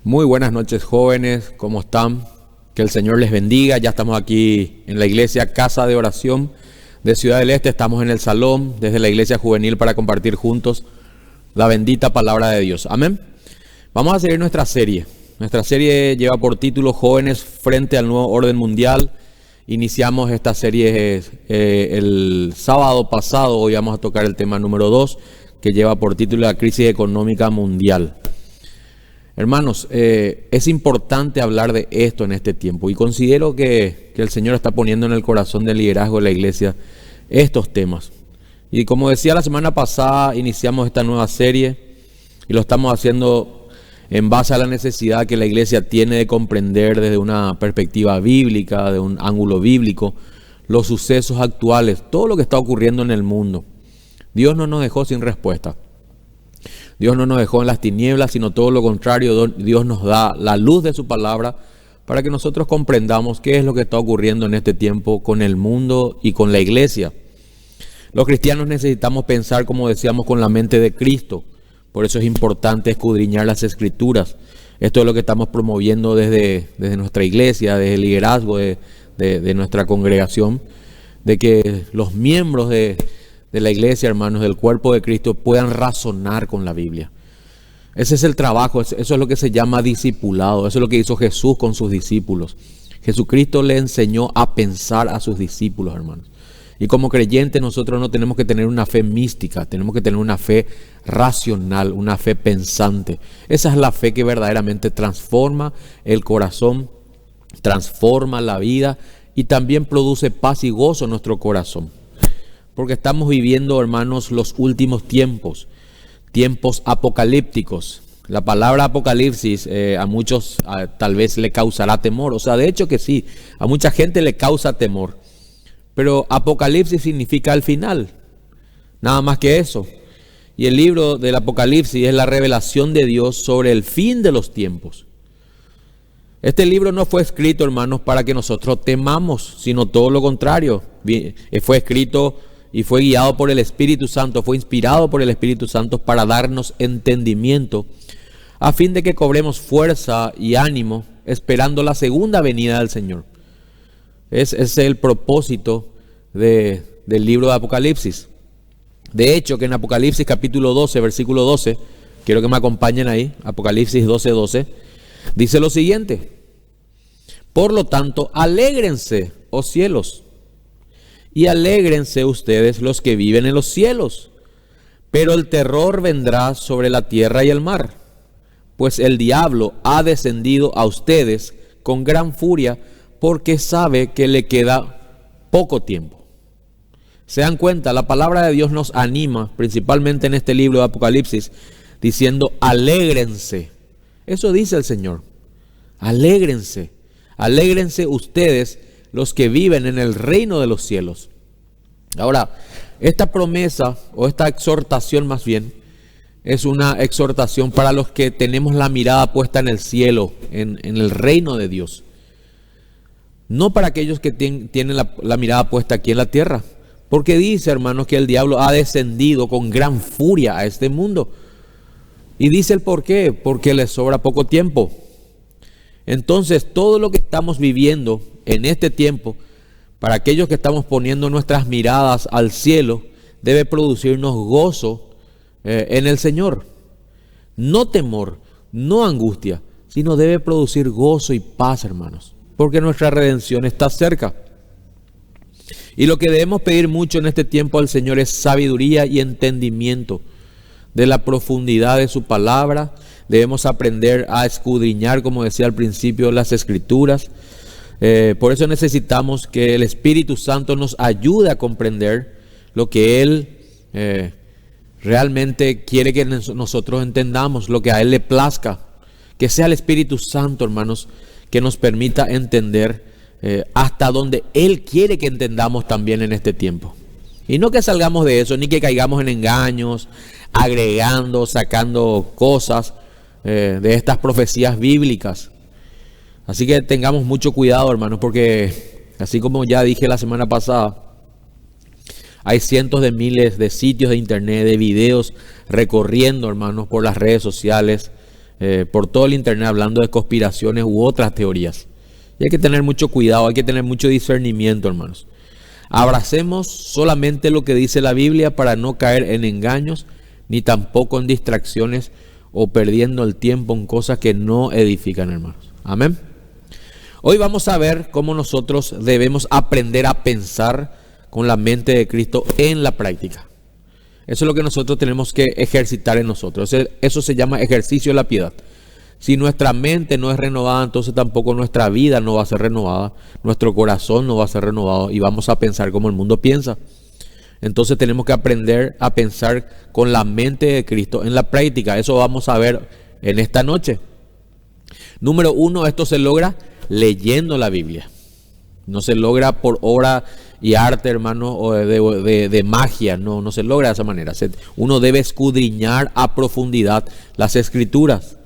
Muy buenas noches, jóvenes, ¿cómo están? Que el Señor les bendiga. Ya estamos aquí en la iglesia Casa de Oración de Ciudad del Este. Estamos en el salón desde la iglesia juvenil para compartir juntos la bendita palabra de Dios. Amén. Vamos a seguir nuestra serie. Nuestra serie lleva por título Jóvenes frente al nuevo orden mundial. Iniciamos esta serie el sábado pasado. Hoy vamos a tocar el tema número 2, que lleva por título La crisis económica mundial. Hermanos, es importante hablar de esto en este tiempo y considero que el Señor está poniendo en el corazón del liderazgo de la iglesia estos temas. Y como decía la semana pasada, iniciamos esta nueva serie y lo estamos haciendo en base a la necesidad que la iglesia tiene de comprender desde una perspectiva bíblica, de un ángulo bíblico, los sucesos actuales, todo lo que está ocurriendo en el mundo. Dios no nos dejó sin respuesta. Dios no nos dejó en las tinieblas, sino todo lo contrario. Dios nos da la luz de su palabra para que nosotros comprendamos qué es lo que está ocurriendo en este tiempo con el mundo y con la iglesia. Los cristianos necesitamos pensar, como decíamos, con la mente de Cristo. Por eso es importante escudriñar las Escrituras. Esto es lo que estamos promoviendo desde nuestra iglesia, desde el liderazgo de nuestra congregación, de que los miembros de la iglesia, hermanos, del cuerpo de Cristo, puedan razonar con la Biblia. Ese es el trabajo, eso es lo que se llama discipulado, eso es lo que hizo Jesús con sus discípulos. Jesucristo le enseñó a pensar a sus discípulos, hermanos. Y como creyentes nosotros no tenemos que tener una fe mística, tenemos que tener una fe racional, una fe pensante. Esa es la fe que verdaderamente transforma el corazón, transforma la vida y también produce paz y gozo en nuestro corazón. Porque estamos viviendo, hermanos, los últimos tiempos, tiempos apocalípticos. La palabra apocalipsis a muchos tal vez le causará temor. O sea, de hecho que sí, a mucha gente le causa temor. Pero apocalipsis significa el final, nada más que eso. Y el libro del Apocalipsis es la revelación de Dios sobre el fin de los tiempos. Este libro no fue escrito, hermanos, para que nosotros temamos, sino todo lo contrario. Fue escrito y fue guiado por el Espíritu Santo, fue inspirado por el Espíritu Santo para darnos entendimiento, a fin de que cobremos fuerza y ánimo esperando la segunda venida del Señor. Ese es el propósito del libro de Apocalipsis. De hecho, que en Apocalipsis capítulo 12, versículo 12, quiero que me acompañen ahí, Apocalipsis 12, 12, dice lo siguiente: por lo tanto, alégrense, oh cielos, y alégrense ustedes los que viven en los cielos, pero el terror vendrá sobre la tierra y el mar, pues el diablo ha descendido a ustedes con gran furia, porque sabe que le queda poco tiempo. Se dan cuenta, la palabra de Dios nos anima, principalmente en este libro de Apocalipsis, diciendo alégrense. Eso dice el Señor. Alégrense. Alégrense ustedes los que viven en el reino de los cielos. Ahora, esta promesa o esta exhortación más bien es una exhortación para los que tenemos la mirada puesta en el cielo, en el reino de Dios. No para aquellos que tienen la mirada puesta aquí en la tierra. Porque dice, hermanos, que el diablo ha descendido con gran furia a este mundo. Y dice el por qué: porque le sobra poco tiempo. Entonces, todo lo que estamos viviendo en este tiempo, para aquellos que estamos poniendo nuestras miradas al cielo, debe producirnos gozo en el Señor. No temor, no angustia, sino debe producir gozo y paz, hermanos. Porque nuestra redención está cerca. Y lo que debemos pedir mucho en este tiempo al Señor es sabiduría y entendimiento de la profundidad de su palabra. Debemos aprender a escudriñar, como decía al principio, las Escrituras. Por eso necesitamos que el Espíritu Santo nos ayude a comprender lo que Él realmente quiere que nosotros entendamos, lo que a Él le plazca. Que sea el Espíritu Santo, hermanos, que nos permita entender hasta donde Él quiere que entendamos también en este tiempo. Y no que salgamos de eso, ni que caigamos en engaños, agregando, sacando cosas de estas profecías bíblicas. Así que tengamos mucho cuidado, hermanos, porque así como ya dije la semana pasada, hay cientos de miles de sitios de internet, de videos recorriendo, hermanos, por las redes sociales, por todo el internet hablando de conspiraciones u otras teorías. Y hay que tener mucho cuidado, hay que tener mucho discernimiento, hermanos. Abracemos solamente lo que dice la Biblia para no caer en engaños, ni tampoco en distracciones o perdiendo el tiempo en cosas que no edifican, hermanos. Amén. Hoy vamos a ver cómo nosotros debemos aprender a pensar con la mente de Cristo en la práctica. Eso es lo que nosotros tenemos que ejercitar en nosotros. Eso se llama ejercicio de la piedad. Si nuestra mente no es renovada, entonces tampoco nuestra vida no va a ser renovada, nuestro corazón no va a ser renovado y vamos a pensar como el mundo piensa. Entonces tenemos que aprender a pensar con la mente de Cristo en la práctica. Eso vamos a ver en esta noche. Número 1, esto se logra leyendo la Biblia. No se logra por obra y arte, hermano, o de magia. No se logra de esa manera. Uno debe escudriñar a profundidad las Escrituras.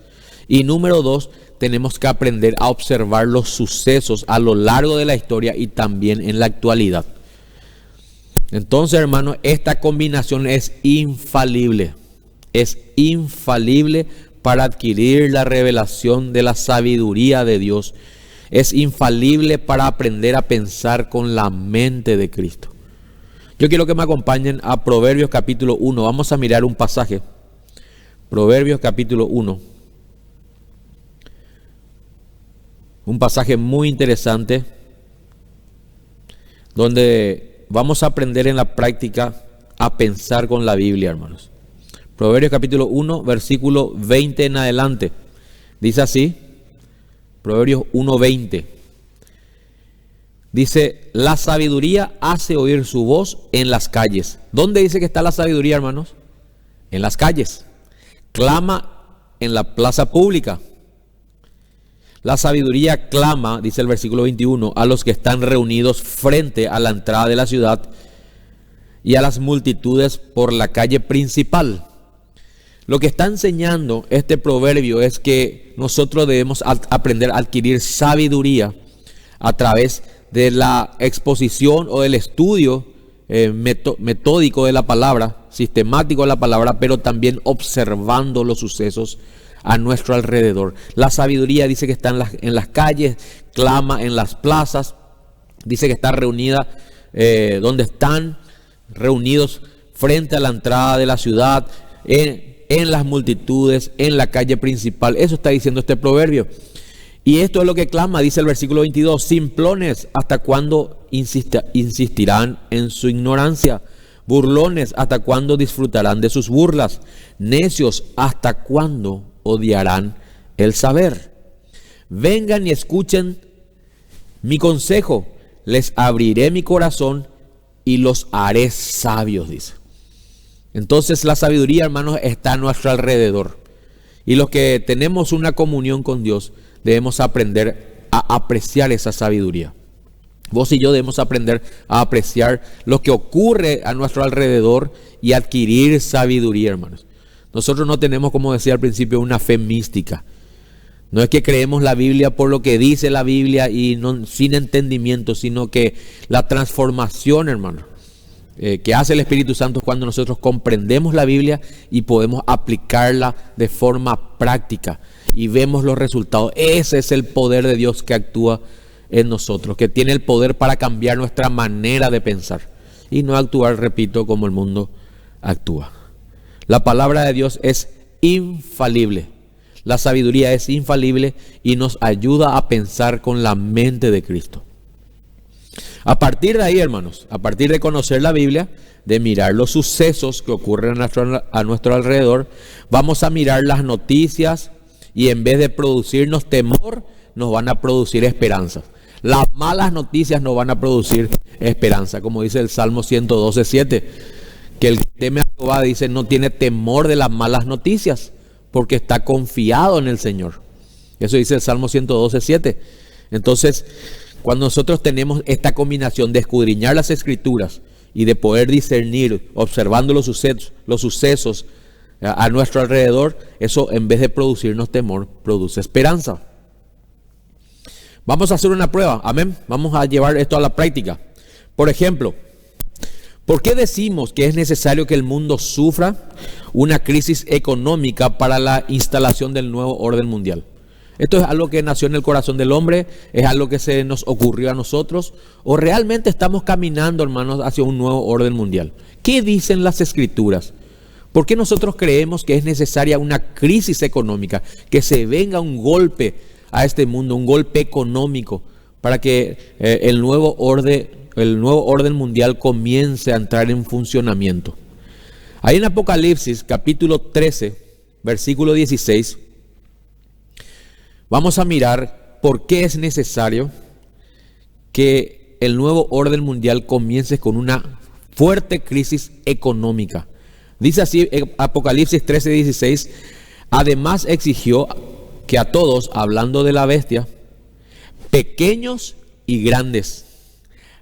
Y número 2, tenemos que aprender a observar los sucesos a lo largo de la historia y también en la actualidad. Entonces, hermano, esta combinación es infalible. Es infalible para adquirir la revelación de la sabiduría de Dios. Es infalible para aprender a pensar con la mente de Cristo. Yo quiero que me acompañen a Proverbios capítulo 1. Vamos a mirar un pasaje. Proverbios capítulo 1. Un pasaje muy interesante donde vamos a aprender en la práctica a pensar con la Biblia, hermanos. Proverbios capítulo 1, versículo 20 en adelante. Dice así, Proverbios 1:20. Dice, la sabiduría hace oír su voz en las calles. ¿Dónde dice que está la sabiduría, hermanos? En las calles. Clama en la plaza pública. La sabiduría clama, dice el versículo 21, a los que están reunidos frente a la entrada de la ciudad y a las multitudes por la calle principal. Lo que está enseñando este proverbio es que nosotros debemos aprender a adquirir sabiduría a través de la exposición o del estudio metódico de la palabra, sistemático de la palabra, pero también observando los sucesos a nuestro alrededor. La sabiduría dice que está en las calles, clama en las plazas, dice que está reunida donde están reunidos frente a la entrada de la ciudad, en las multitudes, en la calle principal. Eso está diciendo este proverbio. Y esto es lo que clama, dice el versículo 22, simplones, ¿hasta cuándo insistirán en su ignorancia? Burlones, ¿hasta cuándo disfrutarán de sus burlas? Necios, ¿hasta cuándo odiarán el saber? Vengan y escuchen mi consejo, les abriré mi corazón y los haré sabios, dice. Entonces la sabiduría, hermanos, está a nuestro alrededor. Y los que tenemos una comunión con Dios, debemos aprender a apreciar esa sabiduría. Vos y yo debemos aprender a apreciar lo que ocurre a nuestro alrededor y adquirir sabiduría, hermanos. Nosotros no tenemos, como decía al principio, una fe mística. No es que creemos la Biblia por lo que dice la Biblia y no, sin entendimiento, sino que la transformación, hermano, que hace el Espíritu Santo es cuando nosotros comprendemos la Biblia y podemos aplicarla de forma práctica y vemos los resultados. Ese es el poder de Dios que actúa en nosotros, que tiene el poder para cambiar nuestra manera de pensar y no actuar, repito, como el mundo actúa. La palabra de Dios es infalible. La sabiduría es infalible y nos ayuda a pensar con la mente de Cristo. A partir de ahí, hermanos, a partir de conocer la Biblia, de mirar los sucesos que ocurren a nuestro alrededor, vamos a mirar las noticias y en vez de producirnos temor, nos van a producir esperanza. Las malas noticias nos van a producir esperanza, como dice el Salmo 112:7, que el que teme a Jehová, dice, no tiene temor de las malas noticias, porque está confiado en el Señor. Eso dice el Salmo 112:7. Entonces, cuando nosotros tenemos esta combinación de escudriñar las Escrituras y de poder discernir, observando los sucesos a nuestro alrededor, eso en vez de producirnos temor, produce esperanza. Vamos a hacer una prueba, amén. Vamos a llevar esto a la práctica. Por ejemplo, ¿Por qué decimos que es necesario que el mundo sufra una crisis económica para la instalación del nuevo orden mundial? ¿Esto es algo que nació en el corazón del hombre? ¿Es algo que se nos ocurrió a nosotros? ¿O realmente estamos caminando, hermanos, hacia un nuevo orden mundial? ¿Qué dicen las Escrituras? ¿Por qué nosotros creemos que es necesaria una crisis económica? Que se venga un golpe a este mundo, un golpe económico, para que el nuevo orden mundial comience a entrar en funcionamiento. Ahí en Apocalipsis, capítulo 13, versículo 16, vamos a mirar por qué es necesario que el nuevo orden mundial comience con una fuerte crisis económica. Dice así Apocalipsis 13, 16, además exigió que a todos, hablando de la bestia, pequeños y grandes,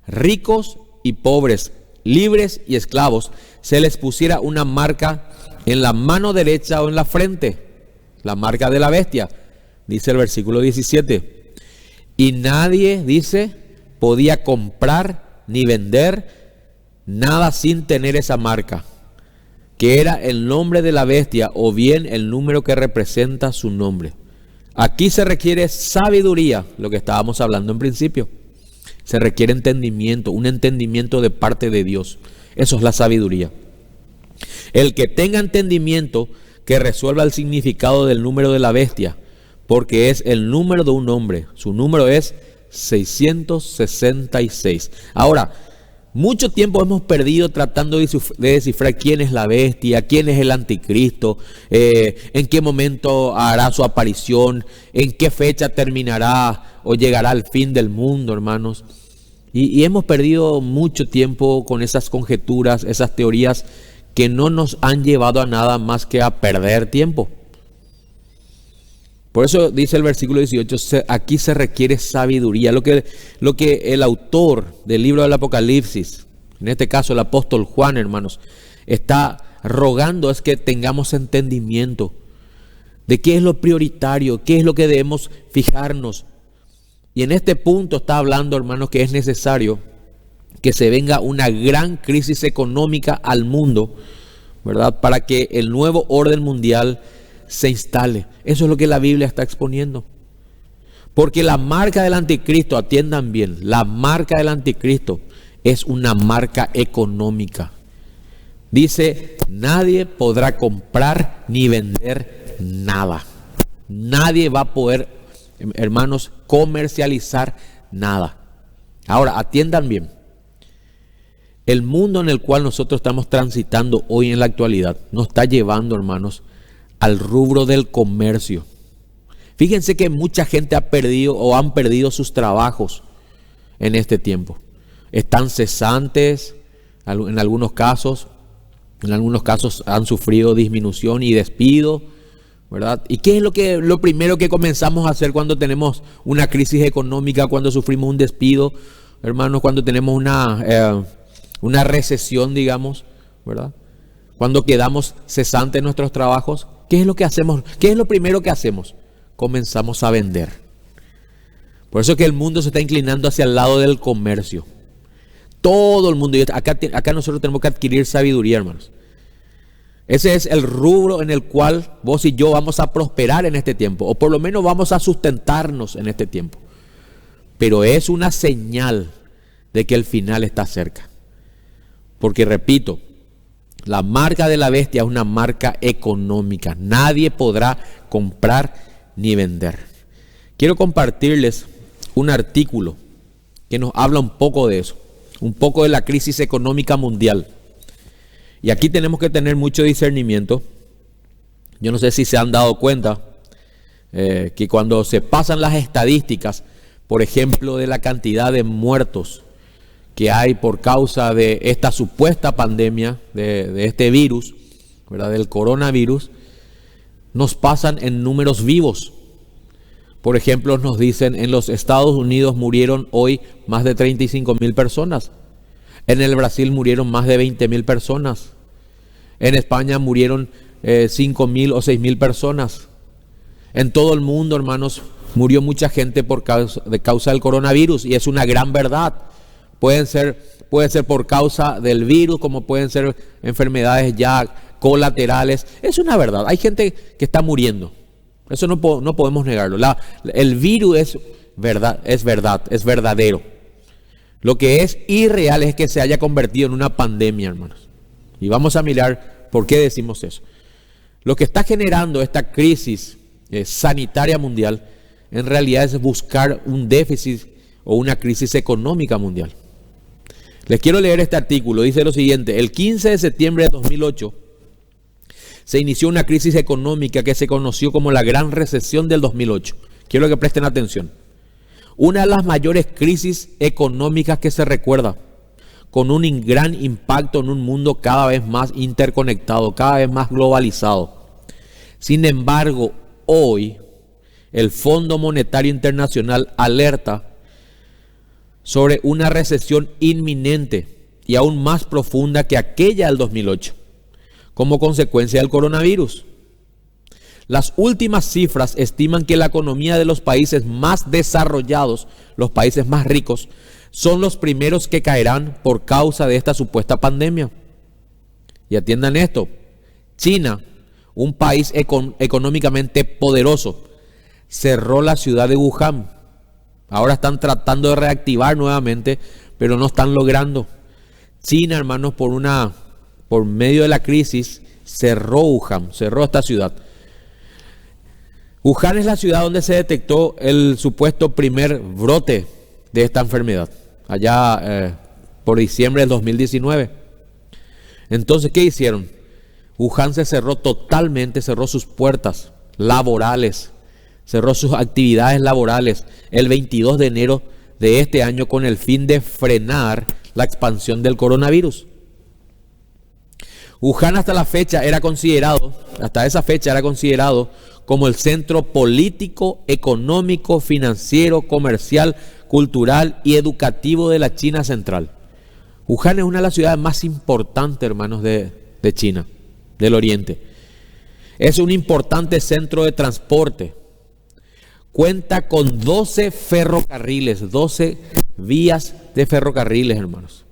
ricos y pobres, libres y esclavos, se les pusiera una marca en la mano derecha o en la frente, la marca de la bestia, dice el versículo 17. Y nadie, dice, podía comprar ni vender nada sin tener esa marca, que era el nombre de la bestia o bien el número que representa su nombre. Aquí se requiere sabiduría, lo que estábamos hablando en principio. Se requiere entendimiento, un entendimiento de parte de Dios. Eso es la sabiduría. El que tenga entendimiento, que resuelva el significado del número de la bestia, porque es el número de un hombre. Su número es 666. Ahora, mucho tiempo hemos perdido tratando de descifrar quién es la bestia, quién es el anticristo, en qué momento hará su aparición, en qué fecha terminará o llegará al fin del mundo, hermanos. Y hemos perdido mucho tiempo con esas conjeturas, esas teorías que no nos han llevado a nada más que a perder tiempo. Por eso dice el versículo 18, aquí se requiere sabiduría. Lo que el autor del libro del Apocalipsis, en este caso el apóstol Juan, hermanos, está rogando es que tengamos entendimiento de qué es lo prioritario, qué es lo que debemos fijarnos. Y en este punto está hablando, hermanos, que es necesario que se venga una gran crisis económica al mundo, ¿verdad? Para que el nuevo orden mundial se instale. Eso es lo que la Biblia está exponiendo. Porque la marca del anticristo, atiendan bien, la marca del anticristo es una marca económica. Dice, nadie podrá comprar ni vender nada. Nadie va a poder, hermanos, comercializar nada. Ahora, atiendan bien. El mundo en el cual nosotros estamos transitando hoy en la actualidad nos está llevando, hermanos, al rubro del comercio. Fíjense que mucha gente ha perdido o han perdido sus trabajos en este tiempo. Están cesantes en algunos casos han sufrido disminución y despido, ¿verdad? ¿Y qué es lo primero que comenzamos a hacer cuando tenemos una crisis económica, cuando sufrimos un despido, hermanos, cuando tenemos una recesión, digamos, ¿verdad? Cuando quedamos cesantes en nuestros trabajos, ¿qué es lo que hacemos? ¿Qué es lo primero que hacemos? Comenzamos a vender. Por eso es que el mundo se está inclinando hacia el lado del comercio. Todo el mundo. Acá nosotros tenemos que adquirir sabiduría, hermanos. Ese es el rubro en el cual vos y yo vamos a prosperar en este tiempo. O por lo menos vamos a sustentarnos en este tiempo. Pero es una señal de que el final está cerca. Porque repito, la marca de la bestia es una marca económica. Nadie podrá comprar ni vender. Quiero compartirles un artículo que nos habla un poco de eso, un poco de la crisis económica mundial. Y aquí tenemos que tener mucho discernimiento. Yo no sé si se han dado cuenta que cuando se pasan las estadísticas, por ejemplo, de la cantidad de muertos que hay por causa de esta supuesta pandemia, de este virus, ¿verdad? Del coronavirus, nos pasan en números vivos. Por ejemplo, nos dicen, en los Estados Unidos murieron hoy más de 35,000 personas. En el Brasil murieron más de 20,000 personas. En España murieron 5,000 o 6,000 personas. En todo el mundo, hermanos, murió mucha gente de causa del coronavirus, y es una gran verdad. Pueden ser puede ser por causa del virus, como pueden ser enfermedades ya colaterales. Es una verdad, hay gente que está muriendo, eso no podemos negarlo. El virus es verdad, es verdadero. Lo que es irreal es que se haya convertido en una pandemia, hermanos. Y vamos a mirar por qué decimos eso. Lo que está generando esta crisis sanitaria mundial en realidad es buscar un déficit o una crisis económica mundial. Les quiero leer este artículo, dice lo siguiente: el 15 de septiembre de 2008 se inició una crisis económica que se conoció como la Gran Recesión del 2008. Quiero que presten atención. Una de las mayores crisis económicas que se recuerda, con un gran impacto en un mundo cada vez más interconectado, cada vez más globalizado. Sin embargo, hoy el Fondo Monetario Internacional alerta sobre una recesión inminente y aún más profunda que aquella del 2008, como consecuencia del coronavirus. Las últimas cifras estiman que la economía de los países más desarrollados, los países más ricos, son los primeros que caerán por causa de esta supuesta pandemia. Y atiendan esto: China, un país económicamente poderoso, cerró la ciudad de Wuhan. Ahora están tratando de reactivar nuevamente, pero no están logrando. China, hermanos, por medio de la crisis, cerró Wuhan, cerró esta ciudad. Wuhan es la ciudad donde se detectó el supuesto primer brote de esta enfermedad, allá por diciembre del 2019. Entonces, ¿qué hicieron? Wuhan se cerró totalmente, cerró sus puertas laborales, cerró sus actividades laborales el 22 de enero de este año con el fin de frenar la expansión del coronavirus. Wuhan hasta esa fecha era considerado como el centro político, económico, financiero, comercial, cultural y educativo de la China central. Wuhan es una de las ciudades más importantes, hermanos, de China, del Oriente. Es un importante centro de transporte. Cuenta con 12 ferrocarriles, 12 vías de ferrocarriles, hermanos.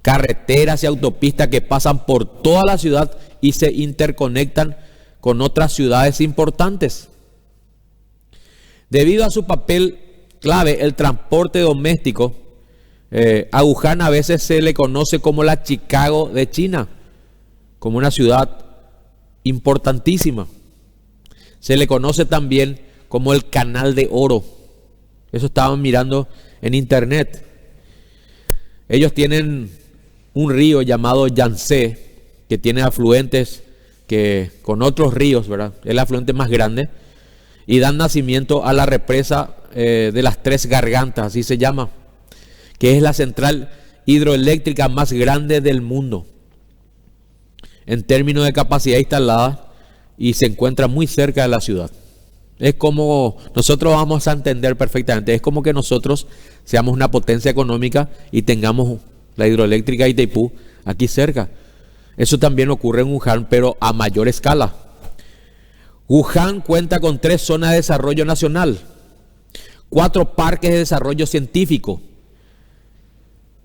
Carreteras y autopistas que pasan por toda la ciudad y se interconectan con otras ciudades importantes. Debido a su papel clave, el transporte doméstico, a Wuhan a veces se le conoce como la Chicago de China, como una ciudad importantísima. Se le conoce también como el Canal de Oro. Eso estaban mirando en internet. Ellos tienen un río llamado Yangtze, que tiene afluentes que con otros ríos, ¿verdad? Es el afluente más grande, y dan nacimiento a la represa de las Tres Gargantas, así se llama, que es la central hidroeléctrica más grande del mundo en términos de capacidad instalada, y se encuentra muy cerca de la ciudad. Es como, nosotros vamos a entender perfectamente, es como que nosotros seamos una potencia económica y tengamos la hidroeléctrica de Itaipú aquí cerca. Eso también ocurre en Wuhan, pero a mayor escala. Wuhan cuenta con 3 zonas de desarrollo nacional, 4 parques de desarrollo científico,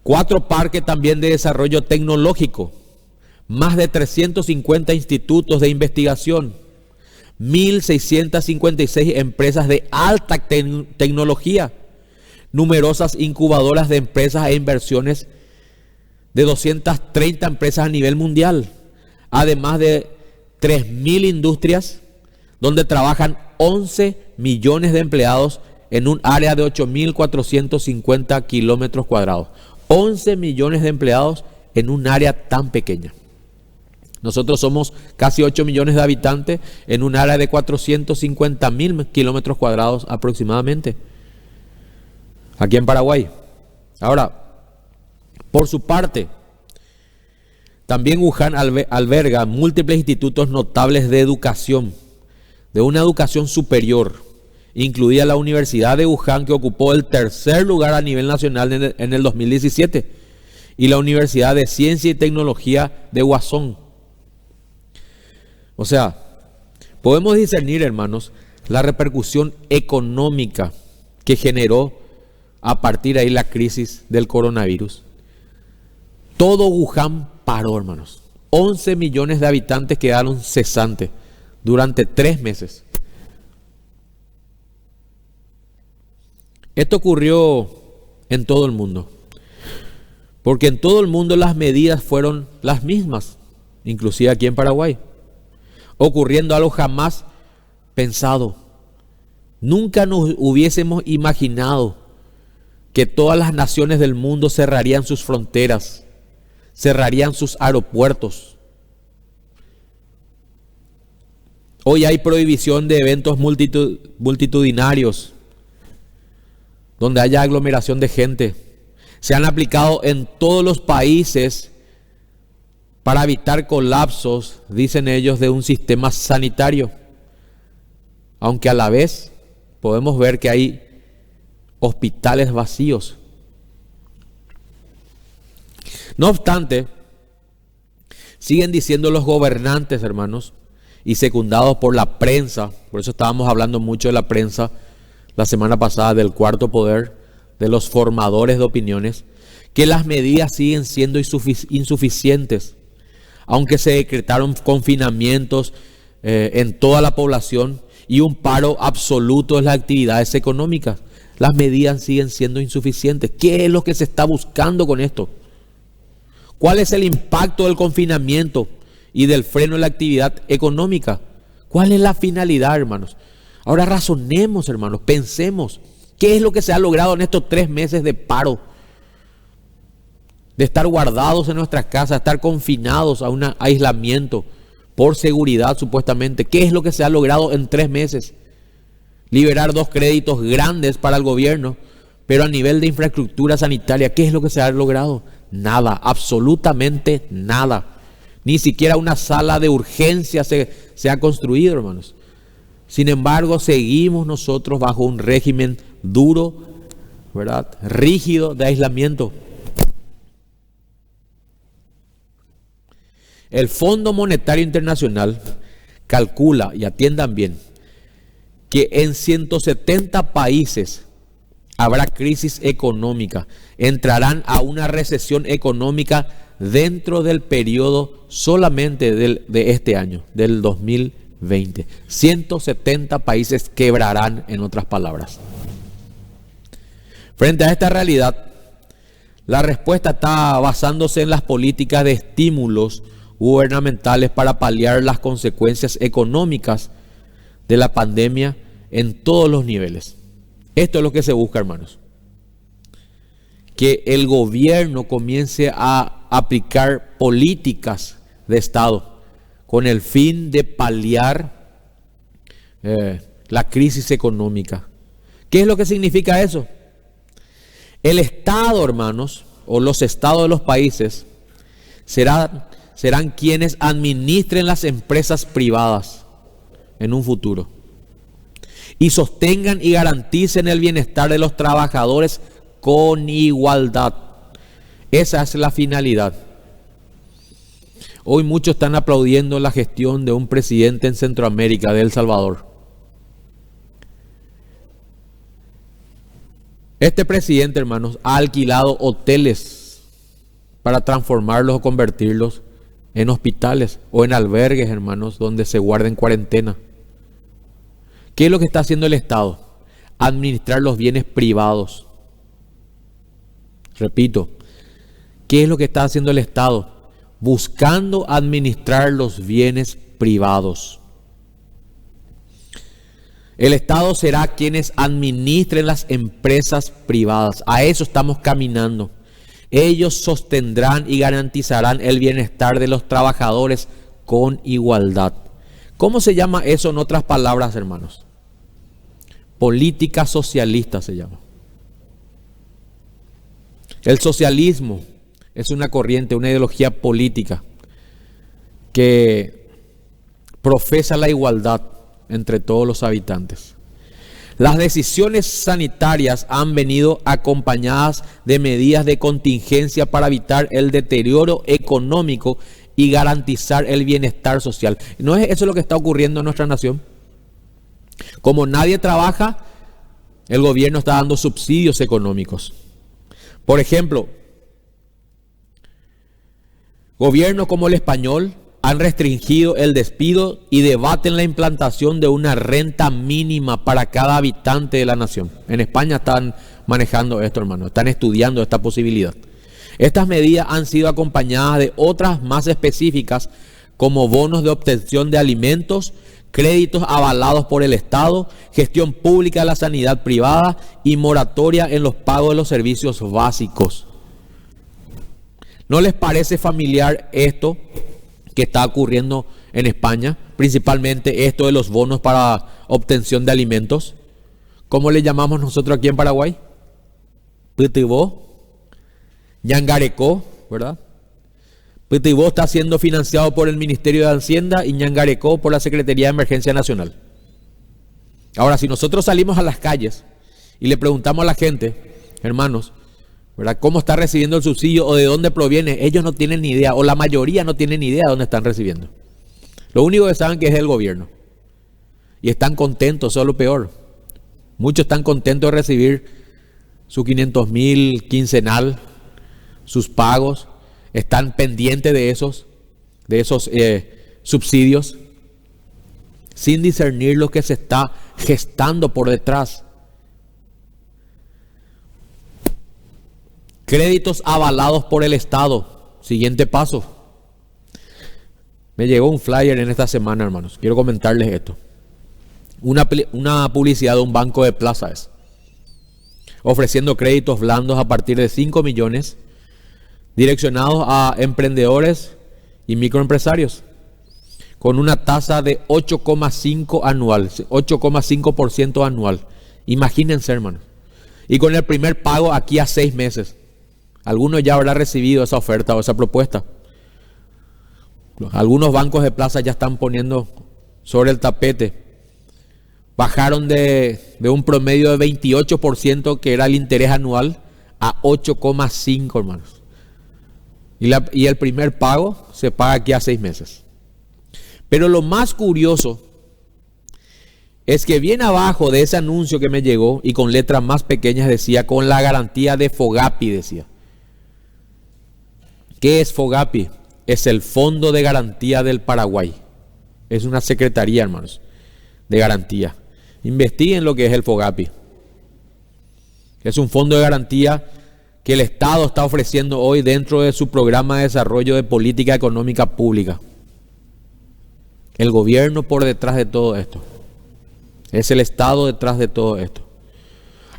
4 parques también de desarrollo tecnológico, más de 350 institutos de investigación, 1.656 empresas de alta tecnología, numerosas incubadoras de empresas e inversiones de 230 empresas a nivel mundial, además de 3.000 industrias donde trabajan 11 millones de empleados en un área de 8.450 kilómetros cuadrados. 11 millones de empleados en un área tan pequeña. Nosotros somos casi 8 millones de habitantes en un área de 450.000 kilómetros cuadrados aproximadamente, aquí en Paraguay. Ahora, por su parte, también Wuhan alberga múltiples institutos notables de educación, de una educación superior, incluida la Universidad de Wuhan, que ocupó el 3er lugar a nivel nacional en el 2017, y la Universidad de Ciencia y Tecnología de Hwasong. O sea, podemos discernir, hermanos, la repercusión económica que generó a partir de ahí la crisis del coronavirus. Todo Wuhan paró, hermanos. 11 millones de habitantes quedaron cesantes durante 3 meses. Esto ocurrió en todo el mundo, porque en todo el mundo las medidas fueron las mismas, inclusive aquí en Paraguay, ocurriendo algo jamás pensado. Nunca nos hubiésemos imaginado que todas las naciones del mundo cerrarían sus fronteras, cerrarían sus aeropuertos. Hoy hay prohibición de eventos multitudinarios, donde haya aglomeración de gente. Se han aplicado en todos los países para evitar colapsos, dicen ellos, de un sistema sanitario. Aunque a la vez podemos ver que hay hospitales vacíos. No obstante, siguen diciendo los gobernantes, hermanos, y secundados por la prensa, por eso estábamos hablando mucho de la prensa la semana pasada, del cuarto poder, de los formadores de opiniones, que las medidas siguen siendo insuficientes, aunque se decretaron confinamientos en toda la población y un paro absoluto de las actividades económicas. Las medidas siguen siendo insuficientes. ¿Qué es lo que se está buscando con esto? ¿Cuál es el impacto del confinamiento y del freno de la actividad económica? ¿Cuál es la finalidad, hermanos? Ahora razonemos, hermanos, pensemos. ¿Qué es lo que se ha logrado en estos 3 meses de paro? De estar guardados en nuestras casas, estar confinados a un aislamiento por seguridad supuestamente. ¿Qué es lo que se ha logrado en 3 meses? Liberar 2 créditos grandes para el gobierno, pero a nivel de infraestructura sanitaria, ¿qué es lo que se ha logrado? Nada, absolutamente nada. Ni siquiera una sala de urgencia se ha construido, hermanos. Sin embargo, seguimos nosotros bajo un régimen duro, ¿verdad?, rígido de aislamiento. El Fondo Monetario Internacional calcula, y atiendan bien, que en 170 países habrá crisis económica, entrarán a una recesión económica dentro del periodo solamente de este año, del 2020. 170 países quebrarán, en otras palabras. Frente a esta realidad, la respuesta está basándose en las políticas de estímulos gubernamentales para paliar las consecuencias económicas de la pandemia en todos los niveles. Esto es lo que se busca, hermanos. Que el gobierno comience a aplicar políticas de Estado con el fin de paliar la crisis económica. ¿Qué es lo que significa eso? El Estado, hermanos, o los estados de los países serán quienes administren las empresas privadas en un futuro y sostengan y garanticen el bienestar de los trabajadores con igualdad. Esa es la finalidad. Hoy muchos están aplaudiendo la gestión de un presidente en Centroamérica, de El Salvador. Este presidente, hermanos, ha alquilado hoteles para transformarlos o convertirlos en hospitales o en albergues, hermanos, donde se guarden cuarentena. ¿Qué es lo que está haciendo el Estado? Administrar los bienes privados. Repito, ¿qué es lo que está haciendo el Estado? Buscando administrar los bienes privados. El Estado será quienes administren las empresas privadas. A eso estamos caminando. Ellos sostendrán y garantizarán el bienestar de los trabajadores con igualdad. ¿Cómo se llama eso en otras palabras, hermanos? Política socialista se llama. El socialismo es una corriente, una ideología política que profesa la igualdad entre todos los habitantes. Las decisiones sanitarias han venido acompañadas de medidas de contingencia para evitar el deterioro económico y garantizar el bienestar social. ¿No es eso lo que está ocurriendo en nuestra nación? Como nadie trabaja, el gobierno está dando subsidios económicos. Por ejemplo, Gobiernos como el español han restringido el despido y debaten la implantación de una renta mínima para cada habitante de la nación. En España están manejando esto, hermano, están estudiando esta posibilidad. Estas medidas han sido acompañadas de otras más específicas, como bonos de obtención de alimentos, créditos avalados por el Estado, gestión pública de la sanidad privada y moratoria en los pagos de los servicios básicos. ¿No les parece familiar esto que está ocurriendo en España? Principalmente esto de los bonos para obtención de alimentos. ¿Cómo le llamamos nosotros aquí en Paraguay? Pitibó, ñangarecó, ¿verdad? Pitibó está siendo financiado por el Ministerio de Hacienda y ñangarecó por la Secretaría de Emergencia Nacional. Ahora, si nosotros salimos a las calles y le preguntamos a la gente, hermanos, ¿verdad?, ¿cómo está recibiendo el subsidio o de dónde proviene? Ellos no tienen ni idea, o la mayoría no tienen ni idea de dónde están recibiendo. Lo único que saben que es del gobierno. Y están contentos, eso es lo peor. Muchos están contentos de recibir su 500.000 quincenal, sus pagos, están pendientes de esos subsidios, sin discernir lo que se está gestando por detrás. Créditos avalados por el Estado. Siguiente paso. Me llegó un flyer en esta semana, hermanos. Quiero comentarles esto. Una publicidad de un banco de plazas, ofreciendo créditos blandos a partir de 5 millones, direccionados a emprendedores y microempresarios, con una tasa de 8,5 anual, 8,5% anual. Imagínense, hermanos. Y con el primer pago aquí a 6 meses. Algunos ya habrán recibido esa oferta o esa propuesta. Algunos bancos de plaza ya están poniendo sobre el tapete. Bajaron de un promedio de 28% que era el interés anual a 8,5, hermanos. Y el primer pago se paga aquí a 6 meses. Pero lo más curioso es que bien abajo de ese anuncio que me llegó y con letras más pequeñas decía, con la garantía de FOGAPI, decía. ¿Qué es FOGAPI? Es el Fondo de Garantía del Paraguay. Es una secretaría, hermanos, de garantía. Investiguen lo que es el FOGAPI. Es un fondo de garantía que el Estado está ofreciendo hoy dentro de su programa de desarrollo de política económica pública. El gobierno por detrás de todo esto. Es el Estado detrás de todo esto.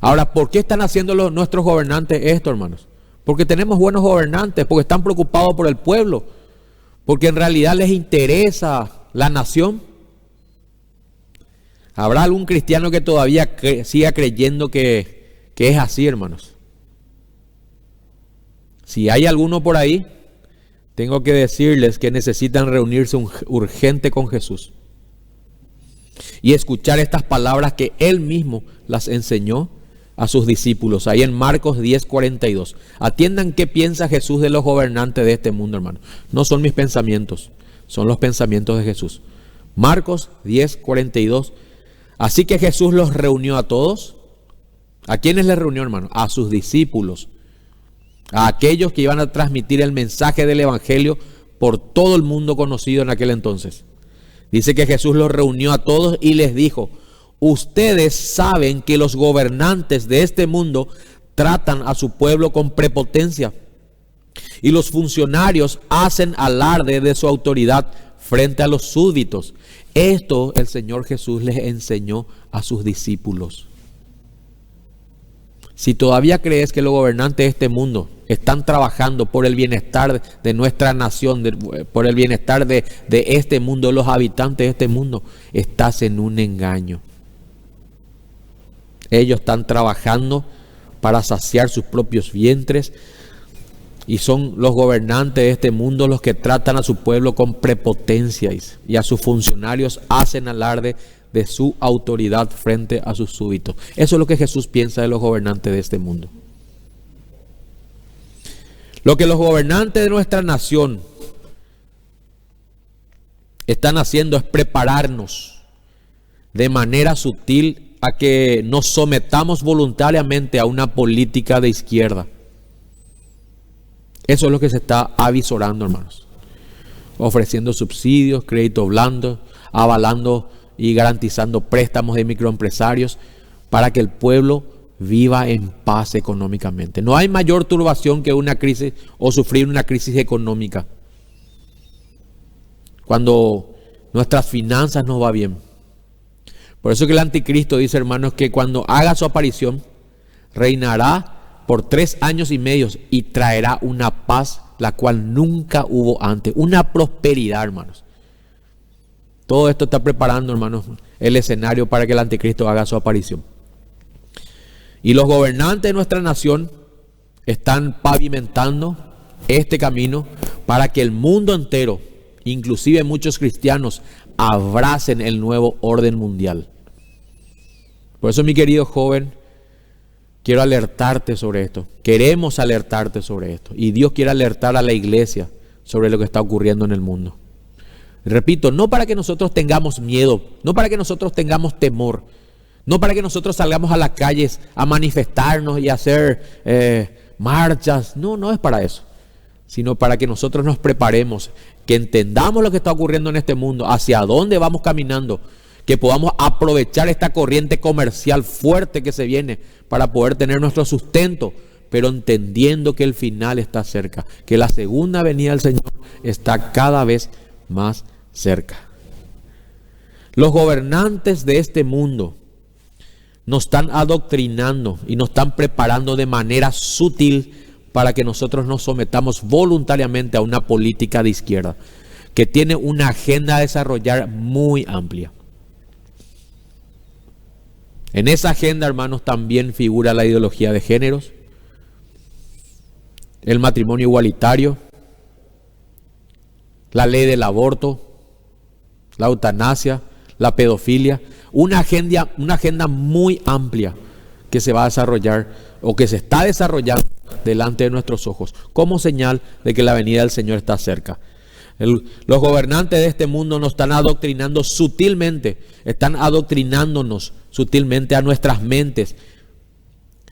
Ahora, ¿por qué están haciendo nuestros gobernantes esto, hermanos? Porque tenemos buenos gobernantes, porque están preocupados por el pueblo, porque en realidad les interesa la nación. ¿Habrá algún cristiano que todavía siga creyendo que es así, hermanos? Si hay alguno por ahí, tengo que decirles que necesitan reunirse urgente con Jesús y escuchar estas palabras que Él mismo las enseñó a sus discípulos, ahí en Marcos 10:42. Atiendan qué piensa Jesús de los gobernantes de este mundo, hermano. No son mis pensamientos, son los pensamientos de Jesús. Marcos 10:42. Así que Jesús los reunió a todos. ¿A quiénes les reunió, hermano? A sus discípulos, a aquellos que iban a transmitir el mensaje del Evangelio por todo el mundo conocido en aquel entonces. Dice que Jesús los reunió a todos y les dijo: ustedes saben que los gobernantes de este mundo tratan a su pueblo con prepotencia y los funcionarios hacen alarde de su autoridad frente a los súbditos. Esto el Señor Jesús les enseñó a sus discípulos. Si todavía crees que los gobernantes de este mundo están trabajando por el bienestar de nuestra nación, por el bienestar de este mundo, los habitantes de este mundo, estás en un engaño. Ellos están trabajando para saciar sus propios vientres y son los gobernantes de este mundo los que tratan a su pueblo con prepotencia y a sus funcionarios hacen alarde de su autoridad frente a sus súbditos. Eso es lo que Jesús piensa de los gobernantes de este mundo. Lo que los gobernantes de nuestra nación están haciendo es prepararnos de manera sutil a que nos sometamos voluntariamente a una política de izquierda. Eso es lo que se está avisorando, hermanos. ofreciendo subsidios, crédito blando, avalando y garantizando préstamos de microempresarios para que el pueblo viva en paz económicamente. No hay mayor turbación que una crisis o sufrir una crisis económica. Cuando nuestras finanzas no va bien. Por eso que el anticristo dice, hermanos, que cuando haga su aparición, reinará por 3 años y medio y traerá una paz la cual nunca hubo antes. Una prosperidad, hermanos. Todo esto está preparando, hermanos, el escenario para que el anticristo haga su aparición. Y los gobernantes de nuestra nación están pavimentando este camino para que el mundo entero, inclusive muchos cristianos, abracen el nuevo orden mundial. Por eso, mi querido joven, quiero alertarte sobre esto. Queremos alertarte sobre esto. Y Dios quiere alertar a la iglesia sobre lo que está ocurriendo en el mundo. Repito, no para que nosotros tengamos miedo, no para que nosotros tengamos temor, no para que nosotros salgamos a las calles a manifestarnos y a hacer marchas. No es para eso. Sino para que nosotros nos preparemos, que entendamos lo que está ocurriendo en este mundo, hacia dónde vamos caminando, que podamos aprovechar esta corriente comercial fuerte que se viene para poder tener nuestro sustento, pero entendiendo que el final está cerca, que la segunda venida del Señor está cada vez más cerca. Los gobernantes de este mundo nos están adoctrinando y nos están preparando de manera sutil para que nosotros nos sometamos voluntariamente a una política de izquierda que tiene una agenda a desarrollar muy amplia. En esa agenda, hermanos, también figura la ideología de géneros, el matrimonio igualitario, la ley del aborto, la eutanasia, la pedofilia, una agenda muy amplia que se va a desarrollar o que se está desarrollando delante de nuestros ojos, como señal de que la venida del Señor está cerca. Los gobernantes de este mundo nos están adoctrinando sutilmente, están adoctrinándonos sutilmente a nuestras mentes,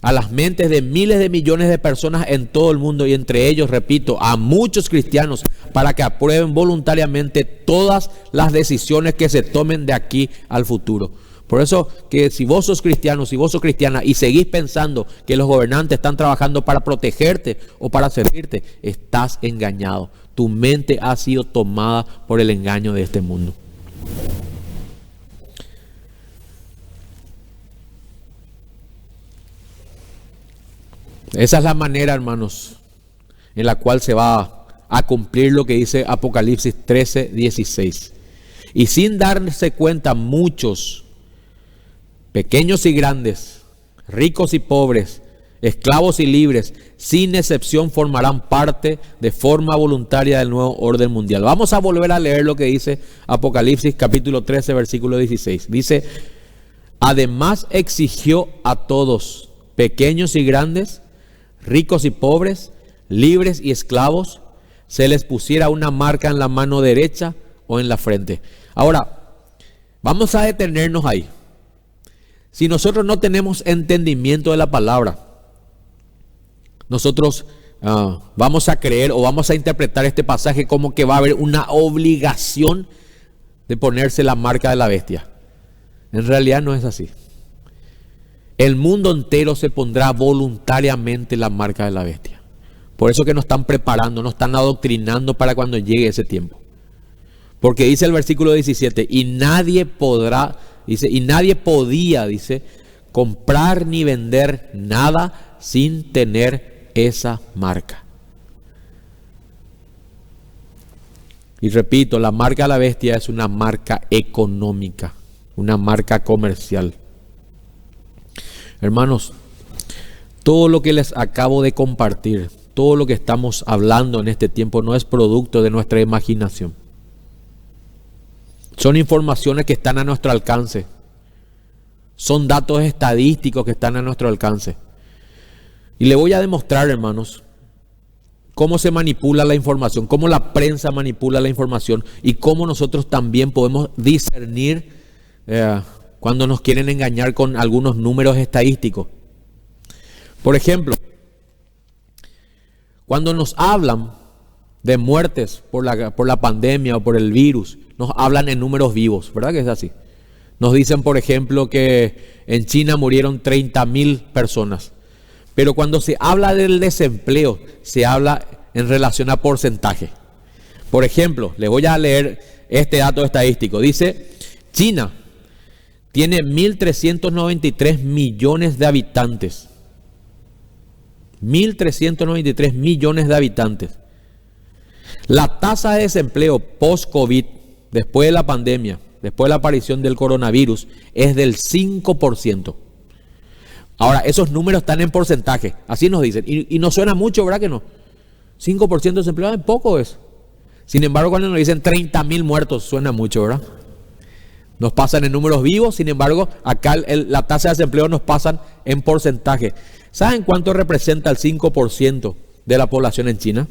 a las mentes de miles de millones de personas en todo el mundo y entre ellos, repito, a muchos cristianos para que aprueben voluntariamente todas las decisiones que se tomen de aquí al futuro. Por eso que si vos sos cristiano, si vos sos cristiana y seguís pensando que los gobernantes están trabajando para protegerte o para servirte, estás engañado. Tu mente ha sido tomada por el engaño de este mundo. Esa es la manera, hermanos, en la cual se va a cumplir lo que dice Apocalipsis 13:16. Y sin darse cuenta, muchos, pequeños y grandes, ricos y pobres, esclavos y libres, sin excepción formarán parte de forma voluntaria del nuevo orden mundial. Vamos a volver a leer lo que dice Apocalipsis capítulo 13, versículo 16. Dice, además exigió a todos, pequeños y grandes, ricos y pobres, libres y esclavos, se les pusiera una marca en la mano derecha o en la frente. Ahora, vamos a detenernos ahí. Si nosotros no tenemos entendimiento de la palabra, nosotros vamos a creer o vamos a interpretar este pasaje como que va a haber una obligación de ponerse la marca de la bestia. En realidad no es así. El mundo entero se pondrá voluntariamente la marca de la bestia. Por eso que nos están preparando, nos están adoctrinando para cuando llegue ese tiempo. Porque dice el versículo 17, y nadie podrá, dice, y nadie podía, dice, comprar ni vender nada sin tener esa marca. Y repito, la marca de la bestia es una marca económica, una marca comercial. Hermanos, todo lo que les acabo de compartir, todo lo que estamos hablando en este tiempo no es producto de nuestra imaginación. Son informaciones que están a nuestro alcance. Son datos estadísticos que están a nuestro alcance. Y le voy a demostrar, hermanos, cómo se manipula la información, cómo la prensa manipula la información y cómo nosotros también podemos discernir cuando nos quieren engañar con algunos números estadísticos. Por ejemplo, cuando nos hablan de muertes por la pandemia o por el virus, nos hablan en números vivos, ¿verdad que es así? Nos dicen, por ejemplo, que en China murieron 30.000 personas. Pero cuando se habla del desempleo, se habla en relación a porcentaje. Por ejemplo, les voy a leer este dato estadístico. Dice, China tiene 1.393 millones de habitantes. 1.393 millones de habitantes. La tasa de desempleo post-COVID, después de la pandemia, después de la aparición del coronavirus, es del 5%. Ahora, esos números están en porcentaje, así nos dicen. Y no suena mucho, ¿verdad que no? 5% de desempleo es poco eso. Sin embargo, cuando nos dicen 30.000 muertos, suena mucho, ¿verdad? Nos pasan en números vivos, sin embargo, acá la tasa de desempleo nos pasan en porcentaje. ¿Saben cuánto representa el 5% de la población en China?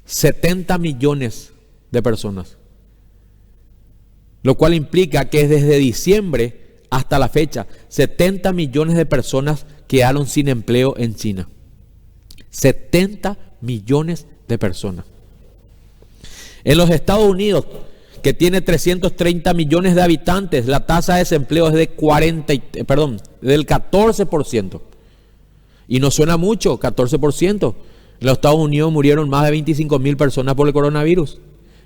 70 millones de personas. Lo cual implica que desde diciembre hasta la fecha, 70 millones de personas quedaron sin empleo en China. 70 millones de personas. En los Estados Unidos, que tiene 330 millones de habitantes, la tasa de desempleo es del 14%. Y no suena mucho, 14%. En los Estados Unidos murieron más de 25.000 personas por el coronavirus.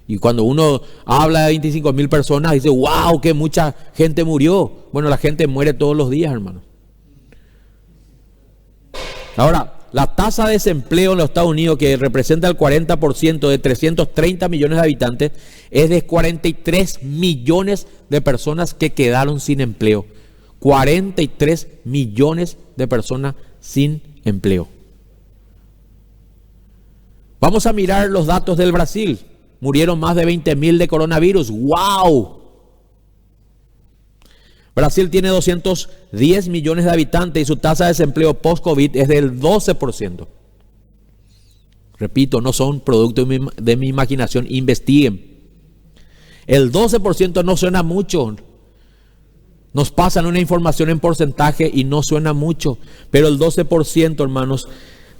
Y cuando uno habla de 25.000 personas, dice, wow, que mucha gente murió. Bueno, la gente muere todos los días, hermano. Ahora, la tasa de desempleo en los Estados Unidos, que representa el 40% de 330 millones de habitantes, es de 43 millones de personas que quedaron sin empleo. 43 millones de personas sin empleo. Vamos a mirar los datos del Brasil. Murieron más de 20.000 de coronavirus. ¡Wow! Brasil tiene 210 millones de habitantes y su tasa de desempleo post-COVID es del 12%. Repito, no son producto de mi imaginación, investiguen. El 12% no suena mucho. Nos pasan una información en porcentaje y no suena mucho. Pero el 12%, hermanos,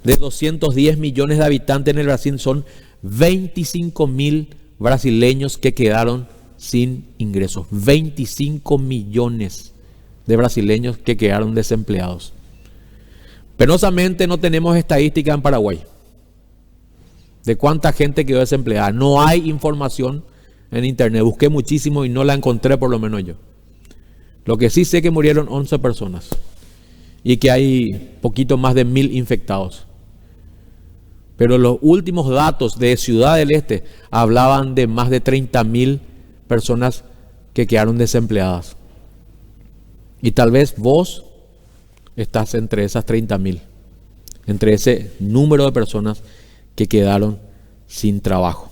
de 210 millones de habitantes en el Brasil son 25.000 brasileños que quedaron sin ingresos. 25 millones de brasileños que quedaron desempleados. Penosamente no tenemos estadística en Paraguay de cuánta gente quedó desempleada. No hay información en internet. Busqué muchísimo y no la encontré, por lo menos yo. Lo que sí sé que murieron 11 personas y que hay poquito más de 1.000 infectados. Pero los últimos datos de Ciudad del Este hablaban de más de 30.000 personas que quedaron desempleadas. Y tal vez vos estás entre esas 30.000, entre ese número de personas que quedaron sin trabajo.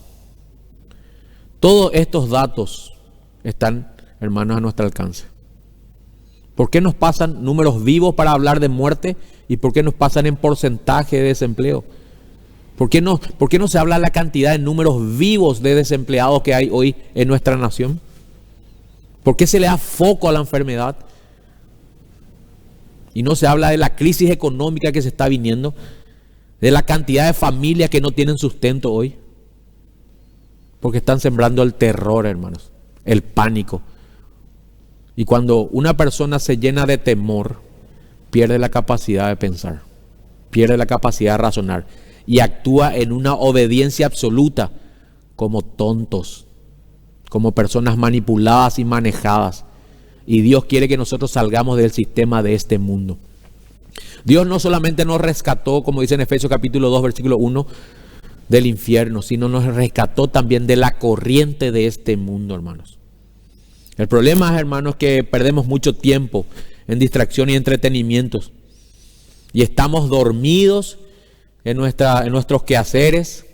Todos estos datos están, hermanos, a nuestro alcance. ¿Por qué nos pasan números vivos para hablar de muerte? ¿Y por qué nos pasan en porcentaje de desempleo? ¿Por qué no se habla de la cantidad de números vivos de desempleados que hay hoy en nuestra nación? ¿Por qué se le da foco a la enfermedad? Y no se habla de la crisis económica que se está viniendo, de la cantidad de familias que no tienen sustento hoy. Porque están sembrando el terror, hermanos, el pánico. Y cuando una persona se llena de temor, pierde la capacidad de pensar, pierde la capacidad de razonar y actúa en una obediencia absoluta como tontos, como personas manipuladas y manejadas. Y Dios quiere que nosotros salgamos del sistema de este mundo. Dios no solamente nos rescató, como dice en Efesios capítulo 2, versículo 1, del infierno, sino nos rescató también de la corriente de este mundo, hermanos. El problema, hermanos, es que perdemos mucho tiempo en distracción y entretenimientos. Y estamos dormidos en nuestros quehaceres,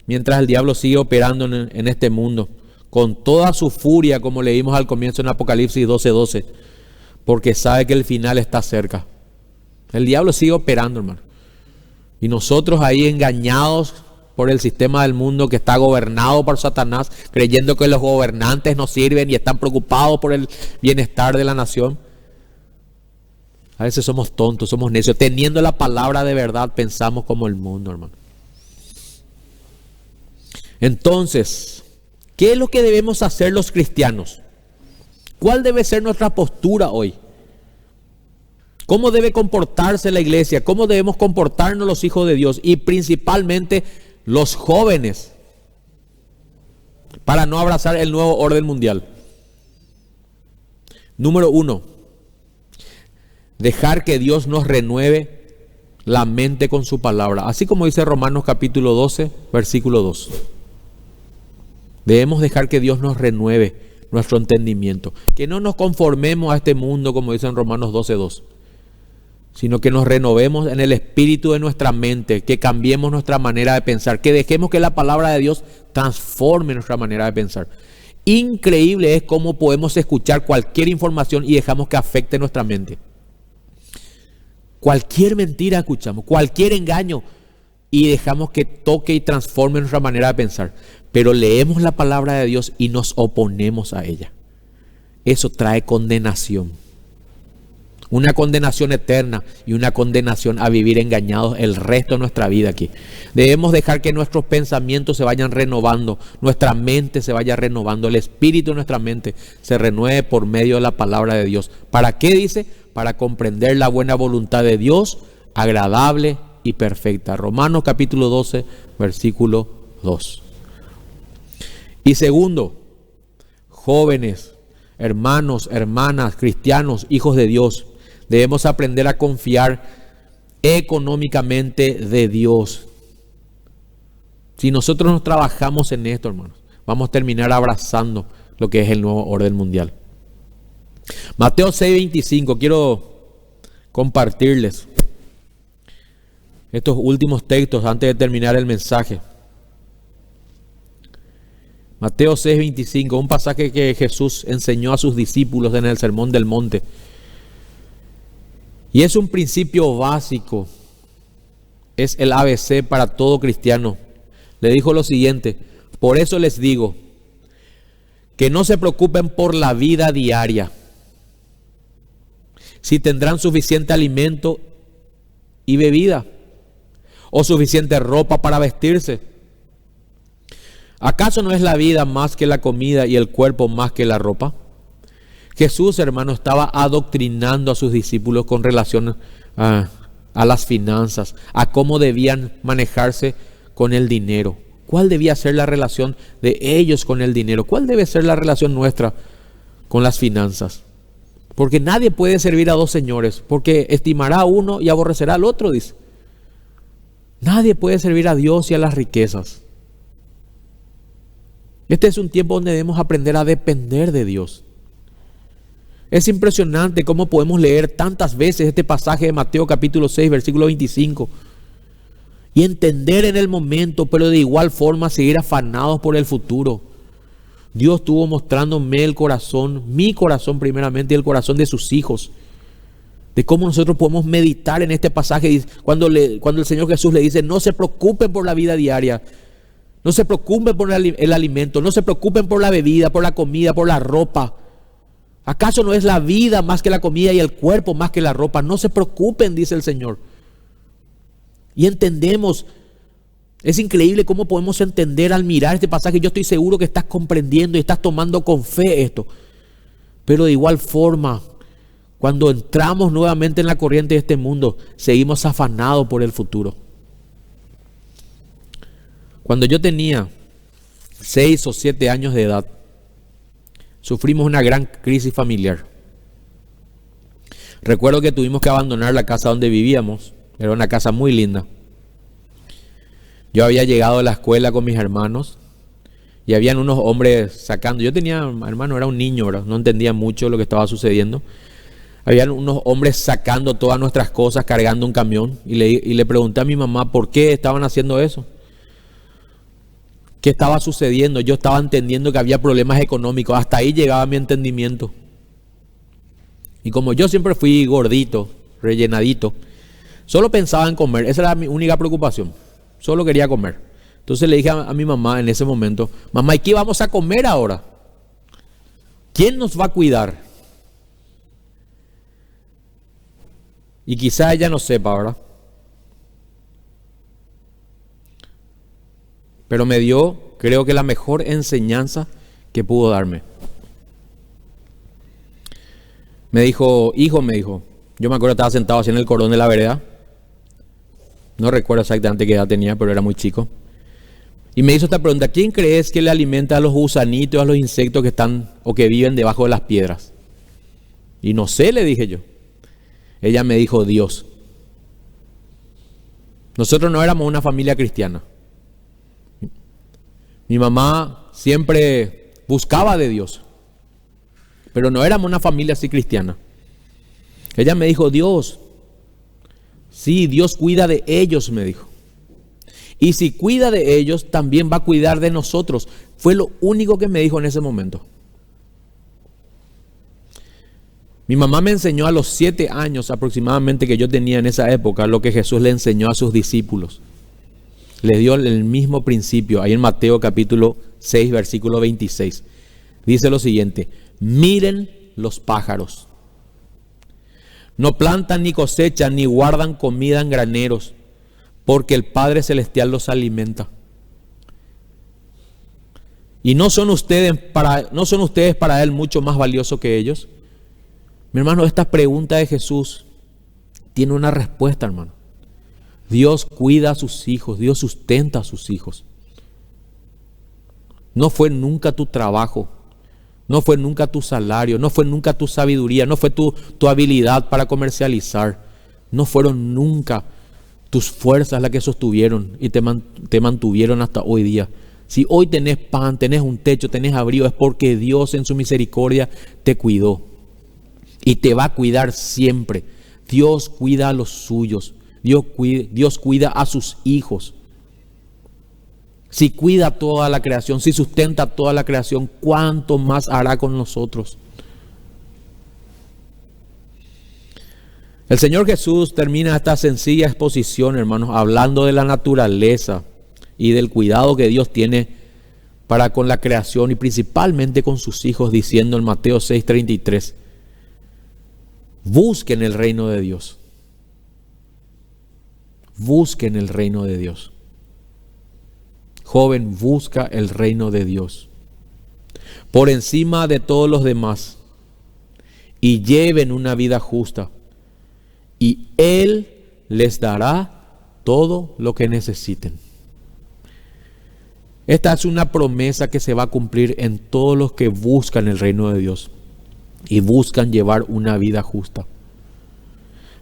mientras el diablo sigue operando en este mundo, con toda su furia, como leímos al comienzo en Apocalipsis 12:12, porque sabe que el final está cerca. El diablo sigue operando, hermano. Y nosotros ahí engañados por el sistema del mundo que está gobernado por Satanás, creyendo que los gobernantes no sirven y están preocupados por el bienestar de la nación. A veces somos tontos, somos necios. Teniendo la palabra de verdad, pensamos como el mundo, hermano. Entonces, ¿qué es lo que debemos hacer los cristianos? ¿Cuál debe ser nuestra postura hoy? ¿Cómo debe comportarse la iglesia? ¿Cómo debemos comportarnos los hijos de Dios? Y principalmente los jóvenes, para no abrazar el nuevo orden mundial. Número 1, dejar que Dios nos renueve la mente con su palabra. Así como dice Romanos capítulo 12, versículo 2. Debemos dejar que Dios nos renueve nuestro entendimiento. Que no nos conformemos a este mundo, como dice en Romanos 12, 2. Sino que nos renovemos en el espíritu de nuestra mente, que cambiemos nuestra manera de pensar, que dejemos que la palabra de Dios transforme nuestra manera de pensar. Increíble es cómo podemos escuchar cualquier información y dejamos que afecte nuestra mente. Cualquier mentira escuchamos, cualquier engaño, y dejamos que toque y transforme nuestra manera de pensar. Pero leemos la palabra de Dios y nos oponemos a ella. Eso trae condenación. Una condenación eterna y una condenación a vivir engañados el resto de nuestra vida aquí. Debemos dejar que nuestros pensamientos se vayan renovando, nuestra mente se vaya renovando, el espíritu de nuestra mente se renueve por medio de la palabra de Dios. ¿Para qué dice? Para comprender la buena voluntad de Dios, agradable y perfecta. Romanos capítulo 12, versículo 2. Y segundo, jóvenes, hermanos, hermanas, cristianos, hijos de Dios, debemos aprender a confiar económicamente de Dios. Si nosotros no trabajamos en esto, hermanos, vamos a terminar abrazando lo que es el nuevo orden mundial. Mateo 6:25, quiero compartirles estos últimos textos antes de terminar el mensaje. Mateo 6:25, un pasaje que Jesús enseñó a sus discípulos en el Sermón del Monte. Y es un principio básico, es el ABC para todo cristiano. Le dijo lo siguiente: por eso les digo, que no se preocupen por la vida diaria, si tendrán suficiente alimento y bebida, o suficiente ropa para vestirse. ¿Acaso no es la vida más que la comida y el cuerpo más que la ropa? Jesús, hermano, estaba adoctrinando a sus discípulos con relación a las finanzas, a cómo debían manejarse con el dinero. ¿Cuál debía ser la relación de ellos con el dinero? ¿Cuál debe ser la relación nuestra con las finanzas? Porque nadie puede servir a dos señores, porque estimará a uno y aborrecerá al otro, dice. Nadie puede servir a Dios y a las riquezas. Este es un tiempo donde debemos aprender a depender de Dios. Es impresionante cómo podemos leer tantas veces este pasaje de Mateo capítulo 6, versículo 25, y entender en el momento, pero de igual forma seguir afanados por el futuro. Dios estuvo mostrándome el corazón, mi corazón primeramente, y el corazón de sus hijos, de cómo nosotros podemos meditar en este pasaje cuando el Señor Jesús le dice: no se preocupen por la vida diaria, no se preocupen por el alimento, no se preocupen por la bebida, por la comida, por la ropa. ¿Acaso no es la vida más que la comida y el cuerpo más que la ropa? No se preocupen, dice el Señor. Y entendemos, es increíble cómo podemos entender al mirar este pasaje. Yo estoy seguro que estás comprendiendo y estás tomando con fe esto. Pero de igual forma, cuando entramos nuevamente en la corriente de este mundo, seguimos afanados por el futuro. Cuando yo tenía 6 o 7 años de edad, sufrimos una gran crisis familiar. Recuerdo que tuvimos que abandonar la casa donde vivíamos. Era una casa muy linda. Yo había llegado a la escuela con mis hermanos y habían unos hombres sacando. Yo tenía, hermano, era un niño, ¿verdad? No entendía mucho lo que estaba sucediendo. Habían unos hombres sacando todas nuestras cosas, cargando un camión. Y le pregunté a mi mamá por qué estaban haciendo eso. ¿Qué estaba sucediendo? Yo estaba entendiendo que había problemas económicos. Hasta ahí llegaba mi entendimiento. Y como yo siempre fui gordito, rellenadito, solo pensaba en comer. Esa era mi única preocupación. Solo quería comer. Entonces le dije a mi mamá en ese momento: mamá, ¿y qué vamos a comer ahora? ¿Quién nos va a cuidar? Y quizá ella no sepa, ¿verdad? Pero me dio creo que la mejor enseñanza que pudo darme. Me dijo, hijo, yo me acuerdo estaba sentado así en el cordón de la vereda. No recuerdo exactamente qué edad tenía, pero era muy chico. Y me hizo esta pregunta: ¿quién crees que le alimenta a los gusanitos, a los insectos que están o que viven debajo de las piedras? Y no sé, le dije yo. Ella me dijo: Dios. Nosotros no éramos una familia cristiana. Mi mamá siempre buscaba de Dios, pero no éramos una familia así cristiana. Ella me dijo: Dios. Sí, Dios cuida de ellos, me dijo. Y si cuida de ellos, también va a cuidar de nosotros. Fue lo único que me dijo en ese momento. Mi mamá me enseñó a los 7 años aproximadamente que yo tenía en esa época lo que Jesús le enseñó a sus discípulos. Le dio el mismo principio, ahí en Mateo capítulo 6, versículo 26. Dice lo siguiente: miren los pájaros. No plantan ni cosechan ni guardan comida en graneros, porque el Padre Celestial los alimenta. ¿Y no son ustedes para Él mucho más valiosos que ellos? Mi hermano, esta pregunta de Jesús tiene una respuesta, hermano. Dios cuida a sus hijos, Dios sustenta a sus hijos. No fue nunca tu trabajo, no fue nunca tu salario, no fue nunca tu sabiduría, no fue tu habilidad para comercializar, no fueron nunca tus fuerzas las que sostuvieron y te mantuvieron hasta hoy día. Si hoy tenés pan, tenés un techo, tenés abrigo, es porque Dios en su misericordia te cuidó. Y te va a cuidar siempre. Dios cuida a los suyos. Dios cuida a sus hijos. Si cuida toda la creación, si sustenta toda la creación, ¿cuánto más hará con nosotros? El Señor Jesús termina esta sencilla exposición, hermanos, hablando de la naturaleza y del cuidado que Dios tiene para con la creación y principalmente con sus hijos, diciendo en Mateo 6:33: busquen el reino de Dios. Busquen el reino de Dios. Joven, busca el reino de Dios por encima de todos los demás y lleven una vida justa, y Él les dará todo lo que necesiten. Esta es una promesa que se va a cumplir en todos los que buscan el reino de Dios y buscan llevar una vida justa.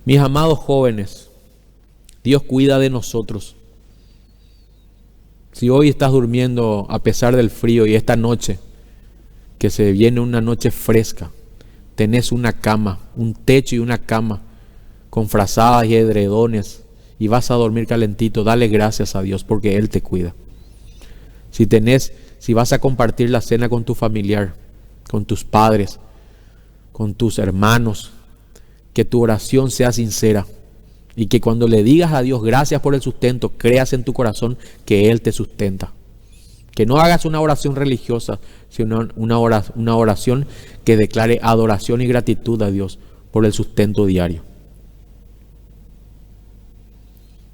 Mis amados jóvenes, Dios cuida de nosotros. Si hoy estás durmiendo a pesar del frío y esta noche, que se viene una noche fresca, tenés una cama, un techo y una cama con frazadas y edredones y vas a dormir calentito, dale gracias a Dios porque Él te cuida. Si vas a compartir la cena con tu familiar, con tus padres, con tus hermanos, que tu oración sea sincera y que cuando le digas a Dios gracias por el sustento, creas en tu corazón que Él te sustenta. Que no hagas una oración religiosa, sino una oración que declare adoración y gratitud a Dios por el sustento diario.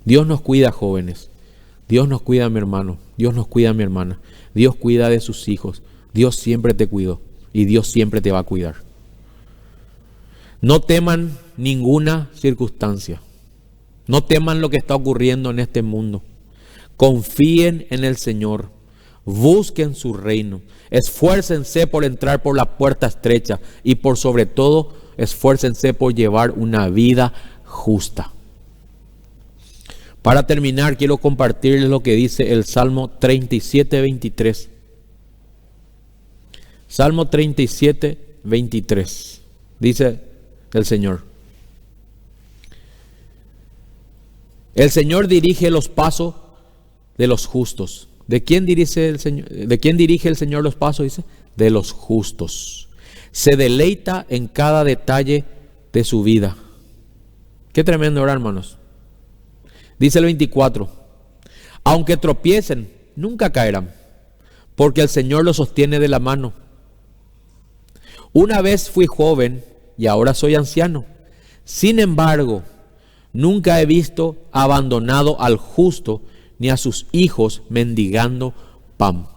Dios nos cuida, jóvenes. Dios nos cuida, mi hermano. Dios nos cuida, mi hermana. Dios cuida de sus hijos. Dios siempre te cuidó y Dios siempre te va a cuidar. No teman ninguna circunstancia. No teman lo que está ocurriendo en este mundo. Confíen en el Señor. Busquen su reino. Esfuércense por entrar por la puerta estrecha y por sobre todo, esfuércense por llevar una vida justa. Para terminar, quiero compartirles lo que dice el Salmo 37, 23. Salmo 37, 23. Dice el Señor: el Señor dirige los pasos de los justos. ¿De quién dirige el Señor? ¿De quién dirige el Señor los pasos? Dice: de los justos. Se deleita en cada detalle de su vida. Qué tremendo, ¿verdad, hermanos? Dice el 24: aunque tropiecen, nunca caerán, porque el Señor los sostiene de la mano. Una vez fui joven y ahora soy anciano. Sin embargo, nunca he visto abandonado al justo, ni a sus hijos mendigando pan.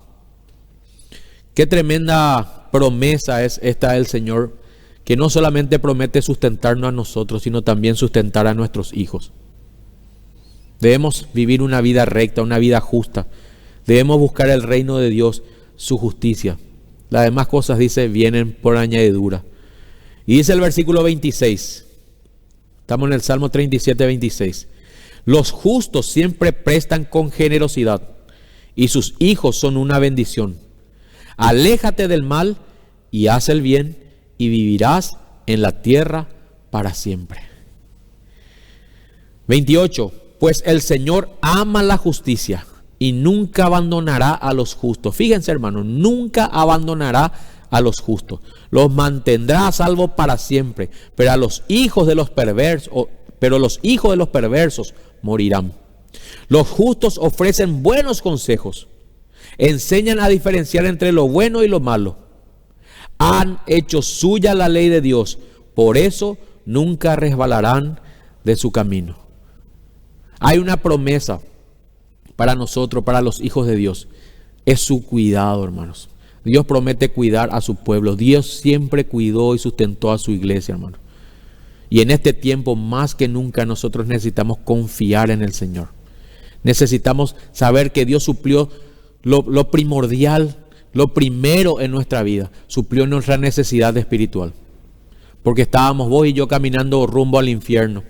Qué tremenda promesa es esta del Señor, que no solamente promete sustentarnos a nosotros, sino también sustentar a nuestros hijos. Debemos vivir una vida recta, una vida justa. Debemos buscar el reino de Dios, su justicia. Las demás cosas, dice, vienen por añadidura. Y dice el versículo 26. Estamos en el Salmo 37, 26. Los justos siempre prestan con generosidad, y sus hijos son una bendición. Aléjate del mal y haz el bien, y vivirás en la tierra para siempre. 28. Pues el Señor ama la justicia y nunca abandonará a los justos. Fíjense, hermanos, nunca abandonará a los justos. Los mantendrá a salvo para siempre, pero los hijos de los perversos morirán. Los justos ofrecen buenos consejos, enseñan a diferenciar entre lo bueno y lo malo. Han hecho suya la ley de Dios, por eso nunca resbalarán de su camino. Hay una promesa para nosotros, para los hijos de Dios. Es su cuidado, hermanos. Dios promete cuidar a su pueblo. Dios siempre cuidó y sustentó a su iglesia, hermanos. Y en este tiempo, más que nunca, nosotros necesitamos confiar en el Señor. Necesitamos saber que Dios suplió lo primordial, lo primero en nuestra vida. Suplió nuestra necesidad espiritual. Porque estábamos vos y yo caminando rumbo al infierno.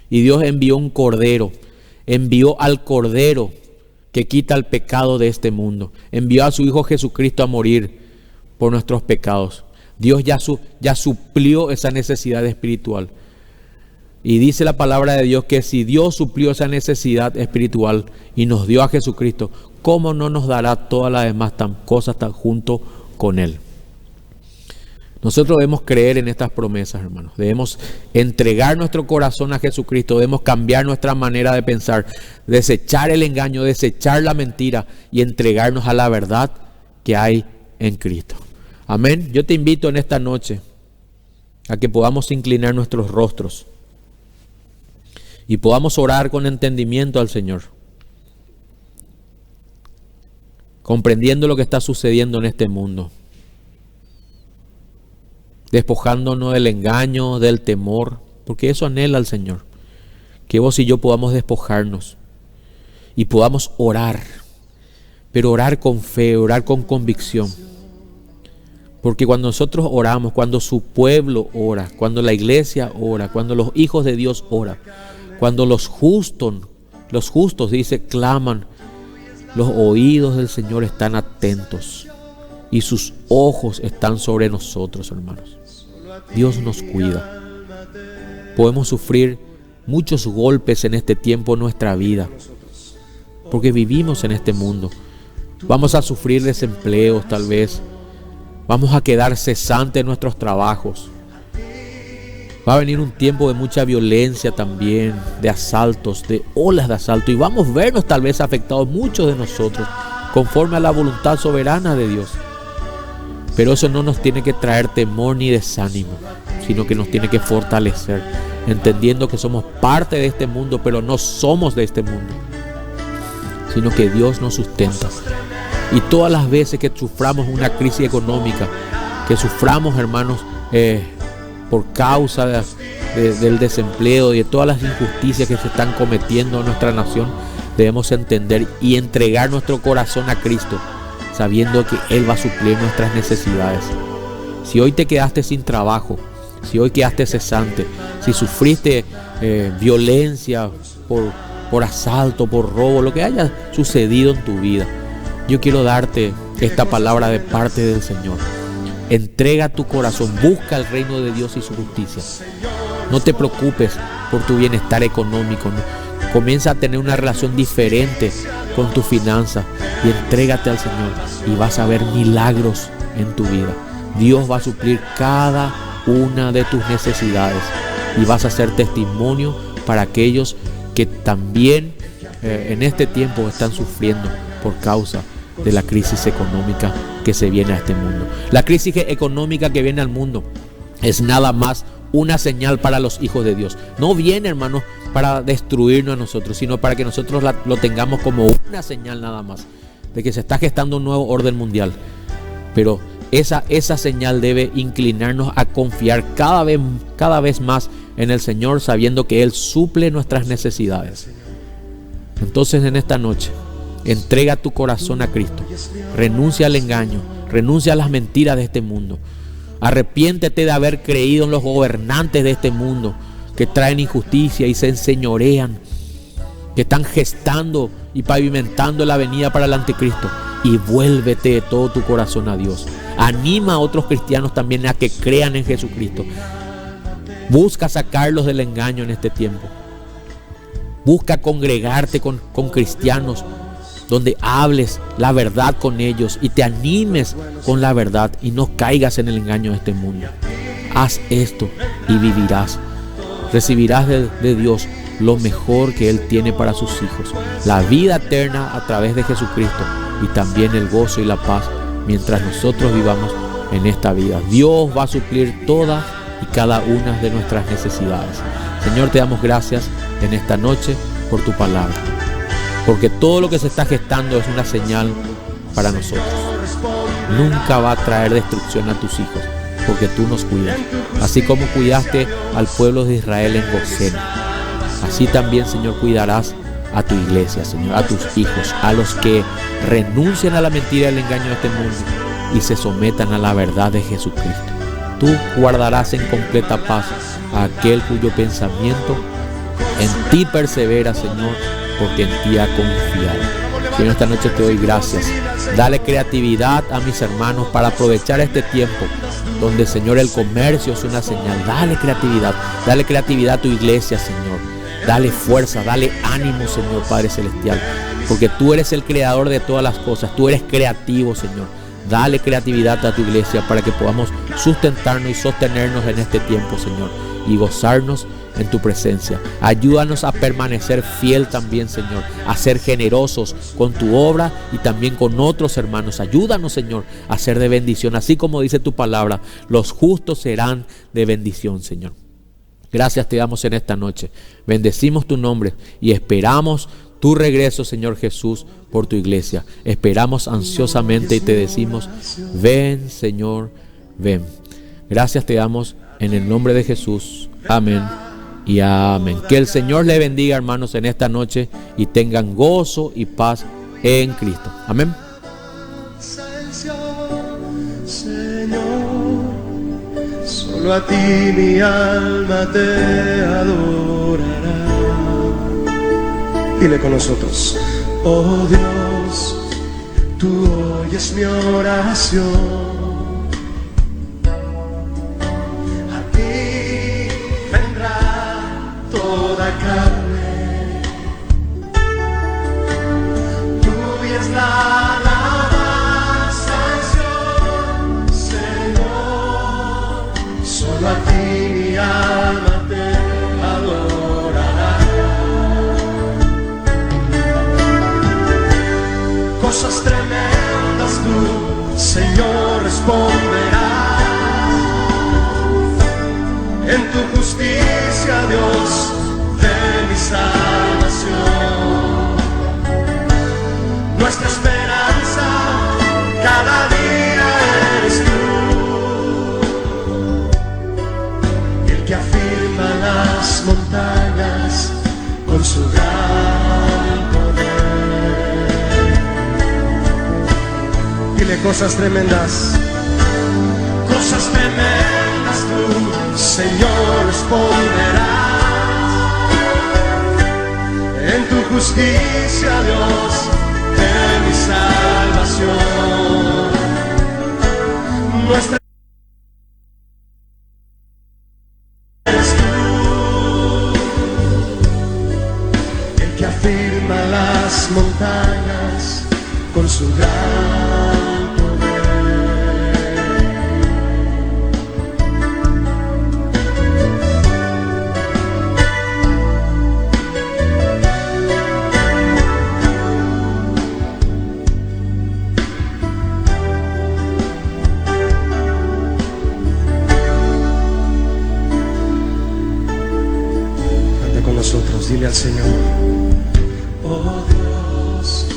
Y Dios envió un cordero. Envió al cordero que quita el pecado de este mundo. Envió a su Hijo Jesucristo a morir por nuestros pecados. Dios ya suplió esa necesidad espiritual. Y dice la palabra de Dios que si Dios suplió esa necesidad espiritual y nos dio a Jesucristo, ¿cómo no nos dará todas las demás cosas junto con Él? Nosotros debemos creer en estas promesas, hermanos. Debemos entregar nuestro corazón a Jesucristo. Debemos cambiar nuestra manera de pensar, desechar el engaño, desechar la mentira y entregarnos a la verdad que hay en Cristo. Amén. Yo te invito en esta noche a que podamos inclinar nuestros rostros y podamos orar con entendimiento al Señor, comprendiendo lo que está sucediendo en este mundo, despojándonos del engaño, del temor, porque eso anhela el Señor, que vos y yo podamos despojarnos y podamos orar, pero orar con fe, orar con convicción. Porque cuando nosotros oramos, cuando su pueblo ora, cuando la iglesia ora, cuando los hijos de Dios oran, cuando los justos, dice, claman, los oídos del Señor están atentos y sus ojos están sobre nosotros, hermanos. Dios nos cuida. Podemos sufrir muchos golpes en este tiempo en nuestra vida, porque vivimos en este mundo. Vamos a sufrir desempleos tal vez. Vamos a quedar cesantes en nuestros trabajos. Va a venir un tiempo de mucha violencia también, de asaltos, de olas de asalto. Y vamos a vernos tal vez afectados muchos de nosotros, conforme a la voluntad soberana de Dios. Pero eso no nos tiene que traer temor ni desánimo, sino que nos tiene que fortalecer, entendiendo que somos parte de este mundo, pero no somos de este mundo, sino que Dios nos sustenta. Y todas las veces que suframos una crisis económica, que suframos, hermanos, por causa del desempleo y de todas las injusticias que se están cometiendo en nuestra nación, debemos entender y entregar nuestro corazón a Cristo, sabiendo que Él va a suplir nuestras necesidades. Si hoy te quedaste sin trabajo, si hoy quedaste cesante, si sufriste violencia por asalto, por robo, lo que haya sucedido en tu vida, yo quiero darte esta palabra de parte del Señor. Entrega tu corazón, busca el reino de Dios y su justicia. No te preocupes por tu bienestar económico, ¿no? Comienza a tener una relación diferente con tu finanza y entrégate al Señor y vas a ver milagros en tu vida. Dios va a suplir cada una de tus necesidades y vas a ser testimonio para aquellos que también en este tiempo están sufriendo por causa de la crisis económica que se viene a este mundo. La crisis económica que viene al mundo es nada más una señal para los hijos de Dios. No viene, hermanos, para destruirnos a nosotros, sino para que nosotros lo tengamos como una señal nada más de que se está gestando un nuevo orden mundial. Pero esa señal debe inclinarnos a confiar cada vez más en el Señor, sabiendo que Él suple nuestras necesidades. Entonces, en esta noche, entrega tu corazón a Cristo. Renuncia al engaño, renuncia a las mentiras de este mundo. Arrepiéntete de haber creído en los gobernantes de este mundo que traen injusticia y se enseñorean, que están gestando y pavimentando la venida para el anticristo. Y vuélvete de todo tu corazón a Dios. Anima a otros cristianos también a que crean en Jesucristo. Busca sacarlos del engaño en este tiempo. Busca congregarte con cristianos donde hables la verdad con ellos y te animes con la verdad y no caigas en el engaño de este mundo. Haz esto y vivirás. Recibirás de Dios lo mejor que Él tiene para sus hijos, la vida eterna a través de Jesucristo y también el gozo y la paz mientras nosotros vivamos en esta vida. Dios va a suplir todas y cada una de nuestras necesidades. Señor, te damos gracias en esta noche por tu palabra, porque todo lo que se está gestando es una señal para nosotros. Nunca va a traer destrucción a tus hijos, porque tú nos cuidas. Así como cuidaste al pueblo de Israel en Gosén, así también, Señor, cuidarás a tu iglesia, Señor, a tus hijos, a los que renuncian a la mentira y al engaño de este mundo y se sometan a la verdad de Jesucristo. Tú guardarás en completa paz a aquel cuyo pensamiento en ti persevera, Señor, porque en ti ha confiado. Señor, esta noche te doy gracias. Dale creatividad a mis hermanos para aprovechar este tiempo donde, Señor, el comercio es una señal. Dale creatividad a tu iglesia, Señor. Dale fuerza, dale ánimo, Señor Padre Celestial, porque tú eres el creador de todas las cosas. Tú eres creativo, Señor. Dale creatividad a tu iglesia para que podamos sustentarnos y sostenernos en este tiempo, Señor, y gozarnos en tu presencia. Ayúdanos a permanecer fiel también, Señor, a ser generosos con tu obra y también con otros hermanos. Ayúdanos, Señor, a ser de bendición, así como dice tu palabra, los justos serán de bendición, Señor. Gracias te damos en esta noche. Bendecimos tu nombre y esperamos tu regreso, Señor Jesús, por tu iglesia. Esperamos ansiosamente y te decimos, ven, Señor, ven. Gracias te damos en el nombre de Jesús. Amén y amén. Que el Señor le bendiga, hermanos, en esta noche y tengan gozo y paz en Cristo. Amén. Solo a ti mi alma te adorará. Dile con nosotros. Oh Dios, tú oyes mi oración. A ti vendrá toda carne. Tuya es la alabanza, Señor. Solo a ti mi alma te adorará. Cosas tremendas tú, Señor, responderás. En tu justicia, Dios, de mi salvación. Nuestra esperanza cada día eres tú, el que afirma las montañas con su gran poder. Dile cosas tremendas. Cosas tremendas tú, Señor, responderás. En tu justicia, Dios, de mi salvación. Nuestra eres tú, el que afirma las montañas con su gran poder. Canta con nosotros, dile al Señor. Oh Dios,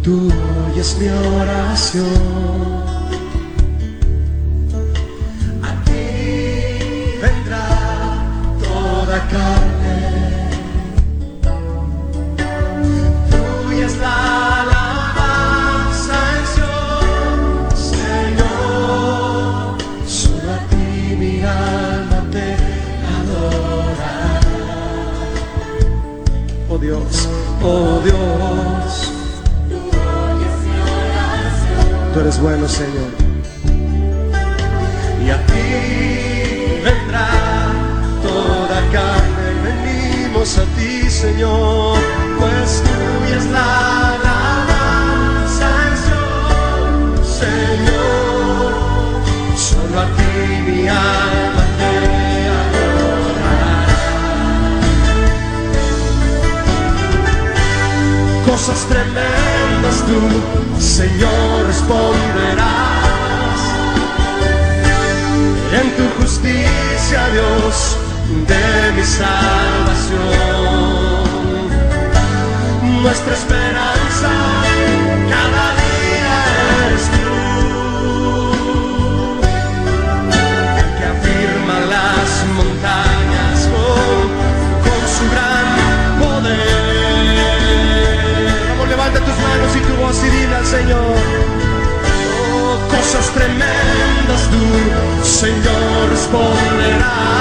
tú oyes mi oración. carne. Tuya es la alabanza en Sion, Señor. Solo a ti mi alma te adorará. Oh Dios, oh Dios, tú eres bueno, Señor. Y a ti vendrá toda carne. Venimos a ti, Señor, pues tuya es la alabanza en Sion, Señor. Solo a ti mi alma te adorará. Cosas tremendas tú, Señor, responderás. En tu justicia, Dios, de mi salvación. Nuestra esperanza cada día eres tú, el que afirma las montañas con su gran poder. Vamos, levanta tus manos y tu voz y dile al Señor. Oh, cosas tremendas tú, Señor, responderás.